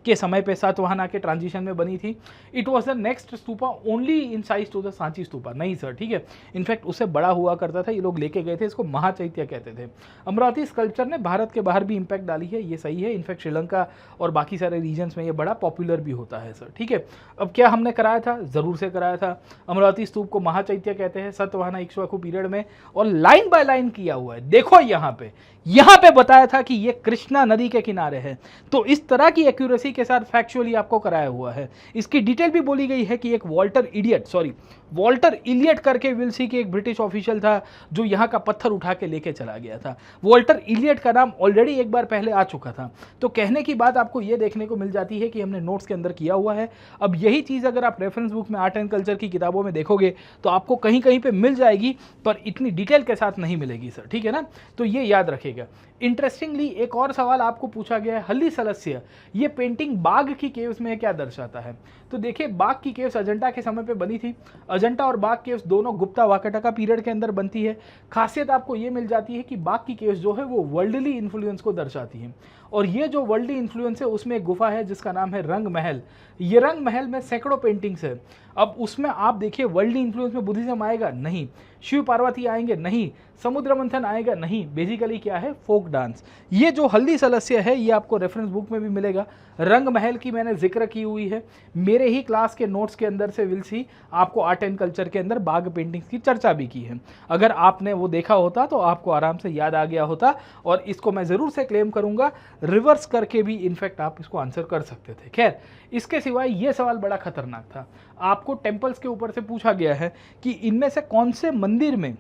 के समय पे सातवाहना के ट्रांजिशन में बनी थी। It was the next stupa only in size to the Sanchi stupa, नहीं सर, ठीक है, इनफैक्ट उससे बड़ा हुआ करता था, ये लोग लेके गए थे, इसको महाचैत्य कहते थे। अमरावती स्कल्पचर ने भारत के बाहर भी इम्पैक्ट डाली है, ये सही है, इनफैक्ट श्रीलंका और बाकी सारे रीजन्स में ये बड़ा पॉपुलर भी होता है सर, ठीक है। अब क्या हमने कराया था? जरूर से कराया था। अमरावती स्तूप को महाचैत्य कहते हैं सातवाहना इक्ष्वाकु पीरियड में, और लाइन बाय लाइन किया हुआ है। देखो यहाँ पे बताया था कि ये कृष्णा नदी के किनारे है, तो इस तरह की एक्यूरेसी के साथ फैक्चुअली आपको कराया हुआ है। इसकी डिटेल भी बोली गई है कि एक वॉल्टर इलियट करके विल सी के एक ब्रिटिश ऑफिशियल था जो यहाँ का पत्थर उठा के लेके चला गया था। वॉल्टर इलियट का नाम ऑलरेडी एक बार पहले आ चुका था। तो कहने की बात आपको ये देखने को मिल जाती है कि हमने नोट्स के अंदर किया हुआ है। अब यही चीज़ अगर आप रेफरेंस बुक में आर्ट एंड कल्चर की किताबों में देखोगे तो आपको कहीं कहीं पे मिल जाएगी, पर इतनी डिटेल के साथ नहीं मिलेगी सर, ठीक है ना। तो ये याद रखिएगा। इंटरेस्टिंगली एक और सवाल आपको पूछा गया है, हल्ली सलस्य ये पेंटिंग बाघ की केव्स में क्या दर्शाता है। तो देखिए बाघ की केव्स अजंता के समय पे बनी थी। अजंता और बाघ केव्स दोनों गुप्ता वाकाटका पीरियड के अंदर बनती है। खासियत आपको ये मिल जाती है कि बाघ की केव्स जो है वो वर्ल्डली इन्फ्लुएंस को दर्शाती हैं, और ये जो वर्ल्डली इन्फ्लुएंस है उसमें एक गुफा है जिसका नाम है रंग महल। ये रंग महल में सैकड़ों पेंटिंग्स है। अब उसमें आप देखिए वर्ल्डली इन्फ्लुएंस में बुद्धिज्म आएगा नहीं, शिव पार्वती आएंगे नहीं, समुद्र मंथन आएगा नहीं, बेसिकली क्या है, फोक डांस। ये जो हल्दी सलस्य है ये आपको रेफरेंस बुक में भी मिलेगा। रंग महल की मैंने जिक्र की हुई है, मेरे ही क्लास के नोट्स के अंदर से विल सी आपको आर्ट एंड कल्चर के अंदर बाघ पेंटिंग्स की चर्चा भी की है। अगर आपने वो देखा होता तो आपको आराम से याद आ गया होता, और इसको मैं ज़रूर से क्लेम करूंगा रिवर्स करके भी इनफैक्ट आप इसको आंसर कर सकते थे। खैर इसके सिवाय ये सवाल बड़ा खतरनाक था। आपको टेम्पल्स के ऊपर से पूछा गया है कि इनमें से कौन से मंदिर में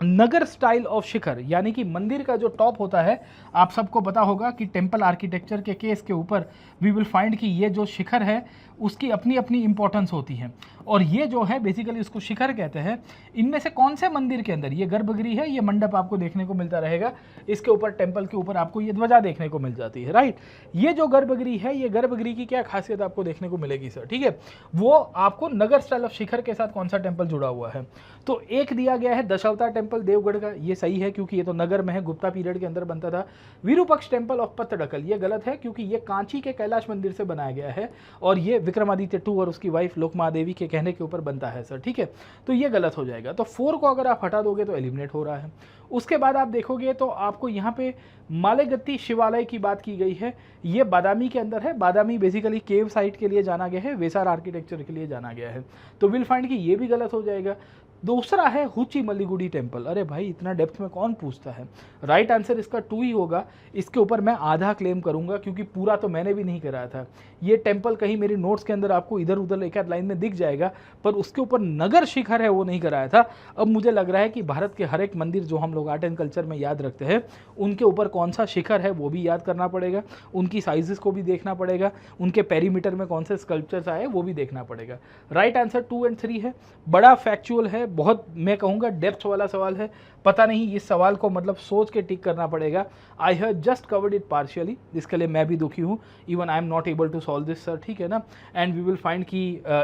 नगर स्टाइल ऑफ शिखर, यानी कि मंदिर का जो टॉप होता है, आप सबको पता होगा कि टेम्पल आर्किटेक्चर के केस के ऊपर वी विल फाइंड कि ये जो शिखर है उसकी अपनी अपनी इंपॉर्टेंस होती है, और ये जो है बेसिकली इसको शिखर कहते हैं। इनमें से कौन से मंदिर के अंदर, ये गर्भगृह है, ये मंडप आपको देखने को मिलता रहेगा, इसके ऊपर टेम्पल के ऊपर आपको ये ध्वजा देखने को मिल जाती है, राइट। ये जो गर्भगृह है, ये गर्भगृह की क्या खासियत आपको देखने को मिलेगी सर, ठीक है, वो आपको नगर स्टाइल ऑफ शिखर के साथ कौन सा टेम्पल जुड़ा हुआ है। तो एक दिया गया है दशावतार टेम्पल देवगढ़ का, ये सही है क्योंकि ये तो नगर में है, गुप्ता पीरियड के अंदर बनता था। विरूपक्ष टेम्पल ऑफ पत्तडकल, ये गलत है क्योंकि ये कांची के कैलाश मंदिर से बनाया गया है, और ये विक्रमादित्य II और उसकी वाइफ लोकमादेवी के कहने के ऊपर बनता है सर, ठीक है। तो ये गलत हो जाएगा। तो 4 को अगर आप हटा दोगे तो एलिमिनेट हो रहा है। उसके बाद आप देखोगे तो आपको यहाँ पे मालेगत्ती शिवालय की बात की गई है, ये बादामी के अंदर है। बादामी बेसिकली केव साइट के लिए जाना गया है, वेसार आर्किटेक्चर के लिए जाना गया है, तो विल फाइंड कि ये भी गलत हो जाएगा। दूसरा है हुची मल्लीगुडी टेम्पल। अरे भाई इतना डेप्थ में कौन पूछता है, राइट आंसर इसका 2 ही होगा। इसके ऊपर मैं आधा क्लेम करूंगा क्योंकि पूरा तो मैंने भी नहीं कराया था। ये टेम्पल कहीं मेरी नोट्स के अंदर आपको इधर उधर एक आध लाइन में दिख जाएगा, पर उसके ऊपर नगर शिखर है वो नहीं कराया था। अब मुझे लग रहा है कि भारत के हर एक मंदिर जो हम लोग आर्ट एंड कल्चर में याद रखते हैं, उनके ऊपर कौन सा शिखर है वो भी याद करना पड़ेगा, उनकी साइजेस को भी देखना पड़ेगा, उनके पेरीमीटर में कौन से स्कल्पचर्स आए वो भी देखना पड़ेगा। राइट आंसर 2 और 3 है। बड़ा फैक्चुअल है, बहुत मैं कहूँगा डेप्थ वाला सवाल है। पता नहीं इस सवाल को मतलब सोच के टिक करना पड़ेगा। I have just covered it partially, इसके लिए मैं भी दुखी हूँ। Even I am not able to solve this sir, ठीक है ना। एंड वी विल फाइंड कि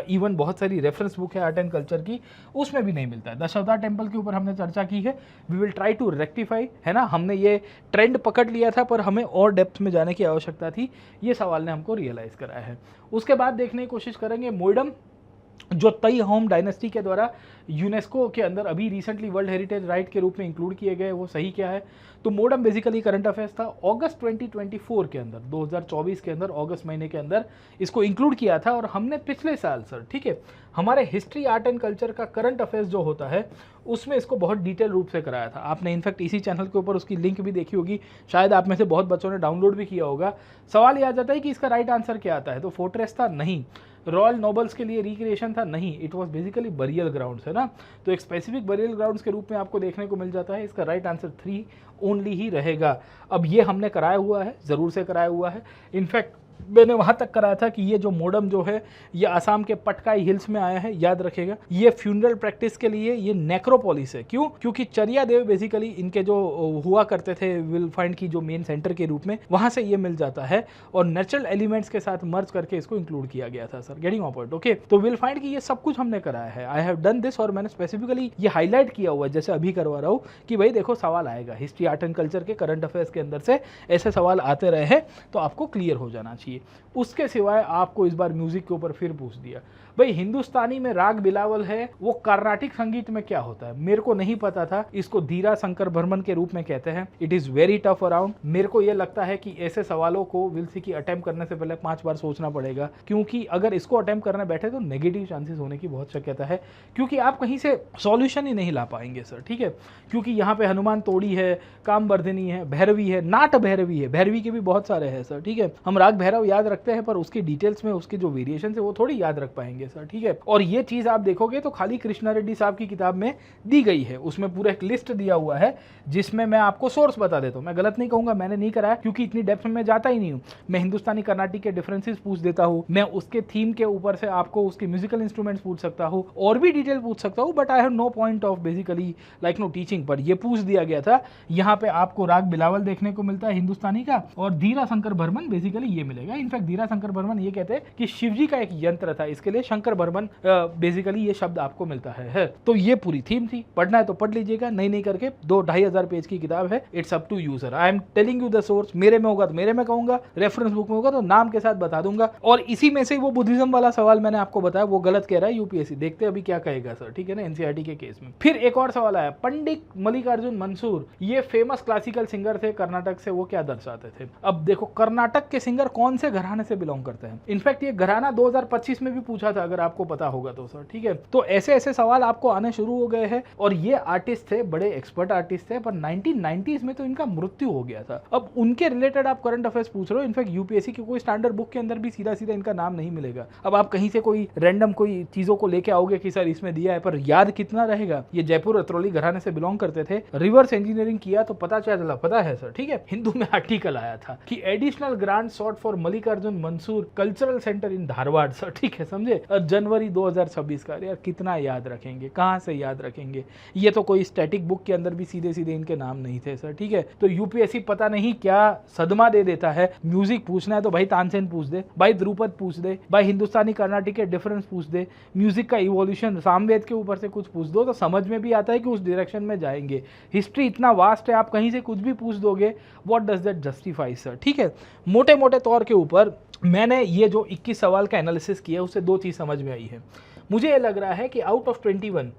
इवन बहुत सारी रेफरेंस बुक है आर्ट एंड कल्चर की, उसमें भी नहीं मिलता है। दशावतार टेम्पल के ऊपर हमने चर्चा की है, we will try to rectify, है ना। हमने ये ट्रेंड पकड़ लिया था पर हमें और डेप्थ में जाने की आवश्यकता थी, ये सवाल ने हमको रियलाइज कराया है। उसके बाद देखने की कोशिश करेंगे मोइडम, जो तई होम डायनेस्टी के द्वारा यूनेस्को के अंदर अभी रिसेंटली वर्ल्ड हेरिटेज राइट के रूप में इंक्लूड किए गए, वो सही क्या है। तो मोडम बेसिकली करंट अफेयर्स था। अगस्त 2024 के अंदर, 2024 के अंदर अगस्त महीने के अंदर इसको इंक्लूड किया था, और हमने पिछले साल सर, ठीक है, हमारे हिस्ट्री आर्ट एंड कल्चर का करंट अफेयर्स जो होता है उसमें इसको बहुत डिटेल रूप से कराया था। आपने इनफैक्ट इसी चैनल के ऊपर उसकी लिंक भी देखी होगी, शायद आप में से बहुत बच्चों ने डाउनलोड भी किया होगा। सवाल ये आ जाता है कि इसका राइट आंसर क्या आता है, तो फोर्ट्रेस था नहीं, रॉयल नोबल्स के लिए रिक्रिएशन था नहीं, it was basically burial grounds, है ना। तो एक स्पेसिफिक बरियल ग्राउंड्स के रूप में आपको देखने को मिल जाता है। इसका राइट आंसर 3 ओनली ही रहेगा। अब ये हमने कराया हुआ है, ज़रूर से कराया हुआ है। इनफैक्ट मैंने वहाँ तक कराया था कि ये जो मोडम जो है ये आसाम के पटकाई हिल्स में आया है, याद रखेगा। ये फ्यूनरल प्रैक्टिस के लिए ये नेक्रोपोलिस है। क्यों? क्योंकि चरिया देव बेसिकली इनके जो हुआ करते थे विल फाइंड की जो मेन सेंटर के रूप में, वहाँ से ये मिल जाता है और नेचुरल एलिमेंट्स के साथ मर्ज करके इसको इंक्लूड किया गया था sir, getting off point, okay. तो विल फाइंड की ये सब कुछ हमने कराया है, आई हैव डन दिस, और मैंने स्पेसिफिकली ये हाईलाइट किया हुआ है जैसे अभी करवा रहा हूँ कि भाई देखो सवाल आएगा, हिस्ट्री आर्ट एंड कल्चर के करंट अफेयर्स के अंदर से ऐसे सवाल आते रहे हैं तो आपको क्लियर हो जाना चाहिए। उसके सिवाय आपको इस बार म्यूजिक के ऊपर फिर पूछ दिया, भाई हिंदुस्तानी में राग बिलावल है, वो कर्नाटिक संगीत में क्या होता है? मेरे को नहीं पता था। इसको धीरा शंकर भरमन के रूप में कहते हैं। It is very tough around. मेरे को ये लगता है कि ऐसे सवालों को विल सी की अटेम्प्ट करने से पहले 5 बार सोचना पड़ेगा, क्योंकि अगर इसको अटेम्प्ट करने बैठे तो नेगेटिव चांसेस होने की बहुत शक्यता है, क्योंकि आप कहीं से सॉल्यूशन ही नहीं ला पाएंगे सर, ठीक है। क्योंकि यहाँ पे हनुमान तोड़ी है, कामवर्धिनी है, भैरवी है, नाट भैरवी है, भैरवी के भी बहुत सारे हैं सर, ठीक है। हम राग भैरव याद रखते हैं पर उसकी डिटेल्स में उसके जो वेरिएशन है वो थोड़ी याद रख पाएंगे जाएंगे सर, ठीक है। और ये चीज़ आप देखोगे तो खाली कृष्णा रेड्डी साहब की किताब में दी गई है, उसमें पूरा एक लिस्ट दिया हुआ है जिसमें मैं आपको सोर्स बता देता हूँ। मैं गलत नहीं कहूँगा, मैंने नहीं कराया क्योंकि इतनी डेप्थ में मैं जाता ही नहीं हूँ। मैं हिंदुस्तानी कर्नाटिक के डिफरेंसेस पूछ देता हूँ, मैं उसके थीम के ऊपर से आपको उसके म्यूजिकल इंस्ट्रूमेंट्स पूछ सकता हूँ और भी डिटेल पूछ सकता हूँ, but I have no point of basically like no teaching. पर ये पूछ दिया गया था। यहाँ पे आपको राग बिलावल देखने को मिलता है हिंदुस्तानी का, और धीरा शंकर बर्मन बेसिकली ये मिलेगा। इनफैक्ट धीरा शंकर बर्मन ये कहते हैं कि शिवजी का एक यंत्र था, इसके लिए शंकर बर्मन बेसिकली ये शब्द आपको मिलता है। तो ये पूरी थीम थी, पढ़ना है तो पढ़ लीजिएगा, नहीं करके 2-2,500 पेज की किताब है। It's up to user, I am telling you the source. मेरे में होगा तो मेरे में कहूंगा, रेफरेंस बुक में होगा तो नाम के साथ बता दूंगा। और इसी में से वो बुद्धिज्म वाला सवाल मैंने आपको बताया वो गलत कह रहा है यूपीएससी, देखते अभी क्या कहेगा सर, ठीक है ना, एनसीईआरटी के केस में। फिर एक और सवाल आया, पंडित मल्लिकार्जुन मंसूर ये फेमस क्लासिकल सिंगर थे कर्नाटक से, वो क्या दर्शाते थे। अब देखो कर्नाटक के सिंगर कौन से घराने से बिलोंग करते हैं। इनफैक्ट ये घराना 2025 में भी पूछा था, अगर आपको पता होगा तो सर, ठीक है। तो ऐसे ऐसे सवाल आपको आने शुरू हो गए हैं। और ये आर्टिस्ट थे, बड़े एक्सपर्ट आर्टिस्ट थे, पर 1990s में तो इनका मृत्यु हो गया था। अब उनके रिलेटेड आप करंट अफेयर्स पूछ रहे हो। इनफैक्ट यूपीएससी की कोई स्टैंडर्ड बुक के अंदर भी सीधा सीधा इनका नाम नहीं मिलेगा। अब आप कहीं से कोई रैंडम कोई चीजों को लेके आओगे कि सर इसमें दिया है, पर याद कितना रहेगा। ये जयपुर अतरौली घराने से बिलोंग करते थे, रिवर्स इंजीनियरिंग किया तो पता चला, पता है सर, ठीक है। हिंदू में आर्टिकल आया था कि additional grant sought for Mallikarjun Mansur cultural centre in Dharwad sir, ठीक है, समझे। जनवरी 2026 का। यार कितना याद रखेंगे, कहां से याद रखेंगे। ये तो कोई स्टैटिक बुक के अंदर भी सीधे सीधे इनके नाम नहीं थे सर, ठीक है। तो यूपीएससी पता नहीं क्या सदमा दे देता है। म्यूजिक पूछना है तो भाई तानसेन पूछ दे, भाई ध्रुपद पूछ दे, भाई हिंदुस्तानी कर्नाटिक के डिफरेंस पूछ दे, म्यूजिक का इवोल्यूशन सामवेद के ऊपर से कुछ पूछ दो तो समझ में भी आता है कि उस डायरेक्शन में जाएंगे। हिस्ट्री इतना वास्ट है, आप कहीं से कुछ भी पूछ दोगे, what does that justify sir, ठीक है। मोटे मोटे तौर के ऊपर मैंने ये जो 21 सवाल का एनालिसिस किया उससे दो चीज समझ में आई है। मुझे ये लग रहा है कि out of 21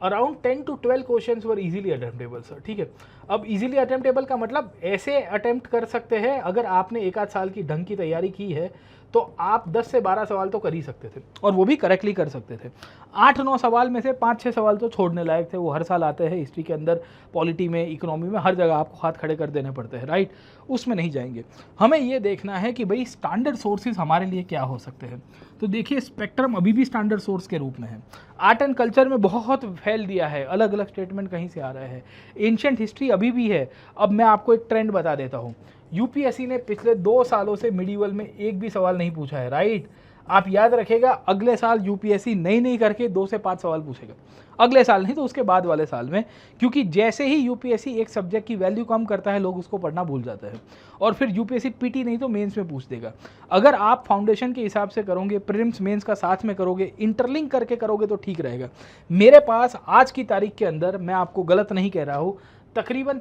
around 10 to 12 questions were easily attemptable sir, ठीक है। अब इजीली अटेम्प्टेबल का मतलब ऐसे अटेम्प्ट कर सकते हैं, अगर आपने 1-8 साल की ढंग की तैयारी की है तो आप 10 से 12 सवाल तो कर ही सकते थे, और वो भी करेक्टली कर सकते थे। 8-9 सवाल में से 5-6 सवाल तो छोड़ने लायक थे, वो हर साल आते हैं हिस्ट्री के अंदर, पॉलिटी में, इकोनॉमी में, हर जगह आपको हाथ खड़े कर देने पड़ते हैं, राइट। उसमें नहीं जाएंगे। हमें ये देखना है कि भाई स्टैंडर्ड सोर्सेज हमारे लिए क्या हो सकते हैं। तो देखिए स्पेक्ट्रम अभी भी स्टैंडर्ड सोर्स के रूप में है। आर्ट एंड कल्चर में बहुत फैल दिया है, अलग अलग स्टेटमेंट कहीं से आ रहे हैं। एंशिएंट हिस्ट्री अभी भी है। अब मैं आपको एक ट्रेंड बता देता हूँ, यूपीएससी ने पिछले 2 सालों से मिडीवल में एक भी सवाल नहीं पूछा है, राइट। आप याद रखेगा अगले साल यूपीएससी नहीं करके 2 से 5 सवाल पूछेगा, अगले साल नहीं तो उसके बाद वाले साल में, क्योंकि जैसे ही यूपीएससी एक सब्जेक्ट की वैल्यू कम करता है लोग उसको पढ़ना भूल जाते हैं, और फिर यूपीएससी पीटी नहीं तो मेंस में पूछ देगा। अगर आप फाउंडेशन के हिसाब से करोगे, प्रीलिम्स मेंस का साथ में करोगे, इंटरलिंक करके करोगे तो ठीक रहेगा। मेरे पास आज की तारीख के अंदर, मैं आपको गलत नहीं कह रहा हूँ, तकरीबन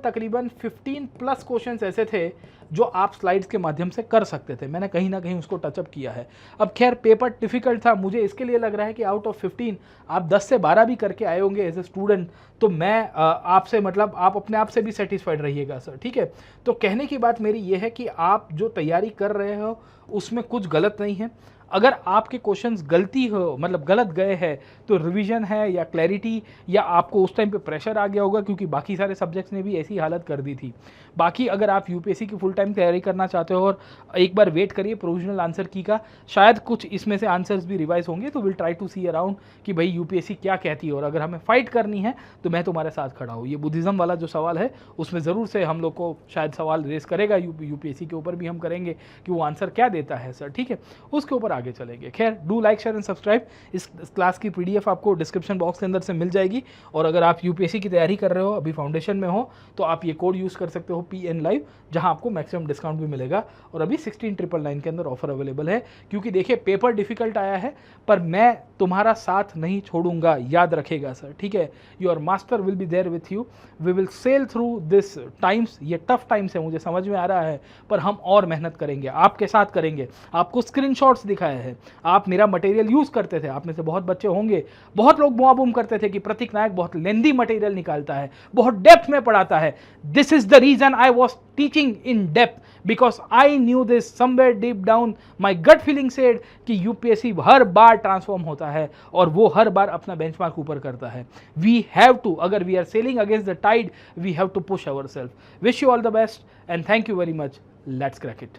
15+ क्वेश्चंस ऐसे थे जो आप स्लाइड्स के माध्यम से कर सकते थे। मैंने कहीं ना कहीं उसको टचअप किया है। अब खैर पेपर डिफिकल्ट था, मुझे इसके लिए लग रहा है कि आउट ऑफ 15 आप 10 से 12 भी करके आए होंगे एज ए स्टूडेंट, तो मैं आपसे मतलब आप अपने आप से भी सेटिस्फाइड रहिएगा सर, ठीक है। तो कहने की बात मेरी ये है कि आप जो तैयारी कर रहे हो उसमें कुछ गलत नहीं है। अगर आपके क्वेश्चंस गलती हो, मतलब गलत गए हैं, तो रिवीजन है या क्लैरिटी, या आपको उस टाइम पे प्रेशर आ गया होगा क्योंकि बाकी सारे सब्जेक्ट्स ने भी ऐसी हालत कर दी थी। बाकी अगर आप यूपीएससी की फुल टाइम तैयारी करना चाहते हो, और एक बार वेट करिए प्रोविजनल आंसर की का, शायद कुछ इसमें से आंसर्स भी रिवाइज होंगे, तो will try to see around कि भाई यूपीएससी क्या कहती है, और अगर हमें फाइट करनी है तो मैं तुम्हारे साथ खड़ा हूँ। ये बुद्धिज्म वाला जो सवाल है उसमें ज़रूर से हम लोग को शायद सवाल रेस करेगा, यूपीएससी के ऊपर भी हम करेंगे कि वो आंसर क्या देता है सर, ठीक है। उसके ऊपर आगे चलेंगे। खैर do like share and subscribe. इस क्लास की पीडीएफ आपको डिस्क्रिप्शन बॉक्स के अंदर से मिल जाएगी, और अगर आप यूपीएससी की तैयारी कर रहे हो, अभी फाउंडेशन में हो, तो आप ये कोड यूज़ कर सकते हो PN Live, जहां आपको मैक्सिमम डिस्काउंट भी मिलेगा। और अभी 16,999 के अंदर ऑफर अवेलेबल है, क्योंकि देखिए पेपर डिफिकल्ट आया है, पर मैं तुम्हारा साथ नहीं छोड़ूंगा, याद रखेगा सर, ठीक है। Your master will be there with you, we will sail through this times. ये टफ टाइम्स है, मुझे समझ में आ रहा है, पर हम और मेहनत करेंगे, आपके साथ करेंगे। आपको स्क्रीनशॉट्स दिखाए हैं, आप मेरा मटेरियल यूज करते थे, आप में से बहुत बच्चे होंगे, बहुत लोग बुआ बुम करते थे कि प्रतीक नायक बहुत लेंदी मटेरियल निकालता है, बहुत डेप्थ में पढ़ाता है। This is the reason I was teaching in depth, because I knew this somewhere deep down, my gut feeling said कि यूपीएससी हर बार ट्रांसफॉर्म होता है, और वो हर बार अपना बेंचमार्क ऊपर करता है। वी हैव टू, अगर we are sailing against the tide, we have to push our self. Wish you all the best and thank you very much. Let's crack it.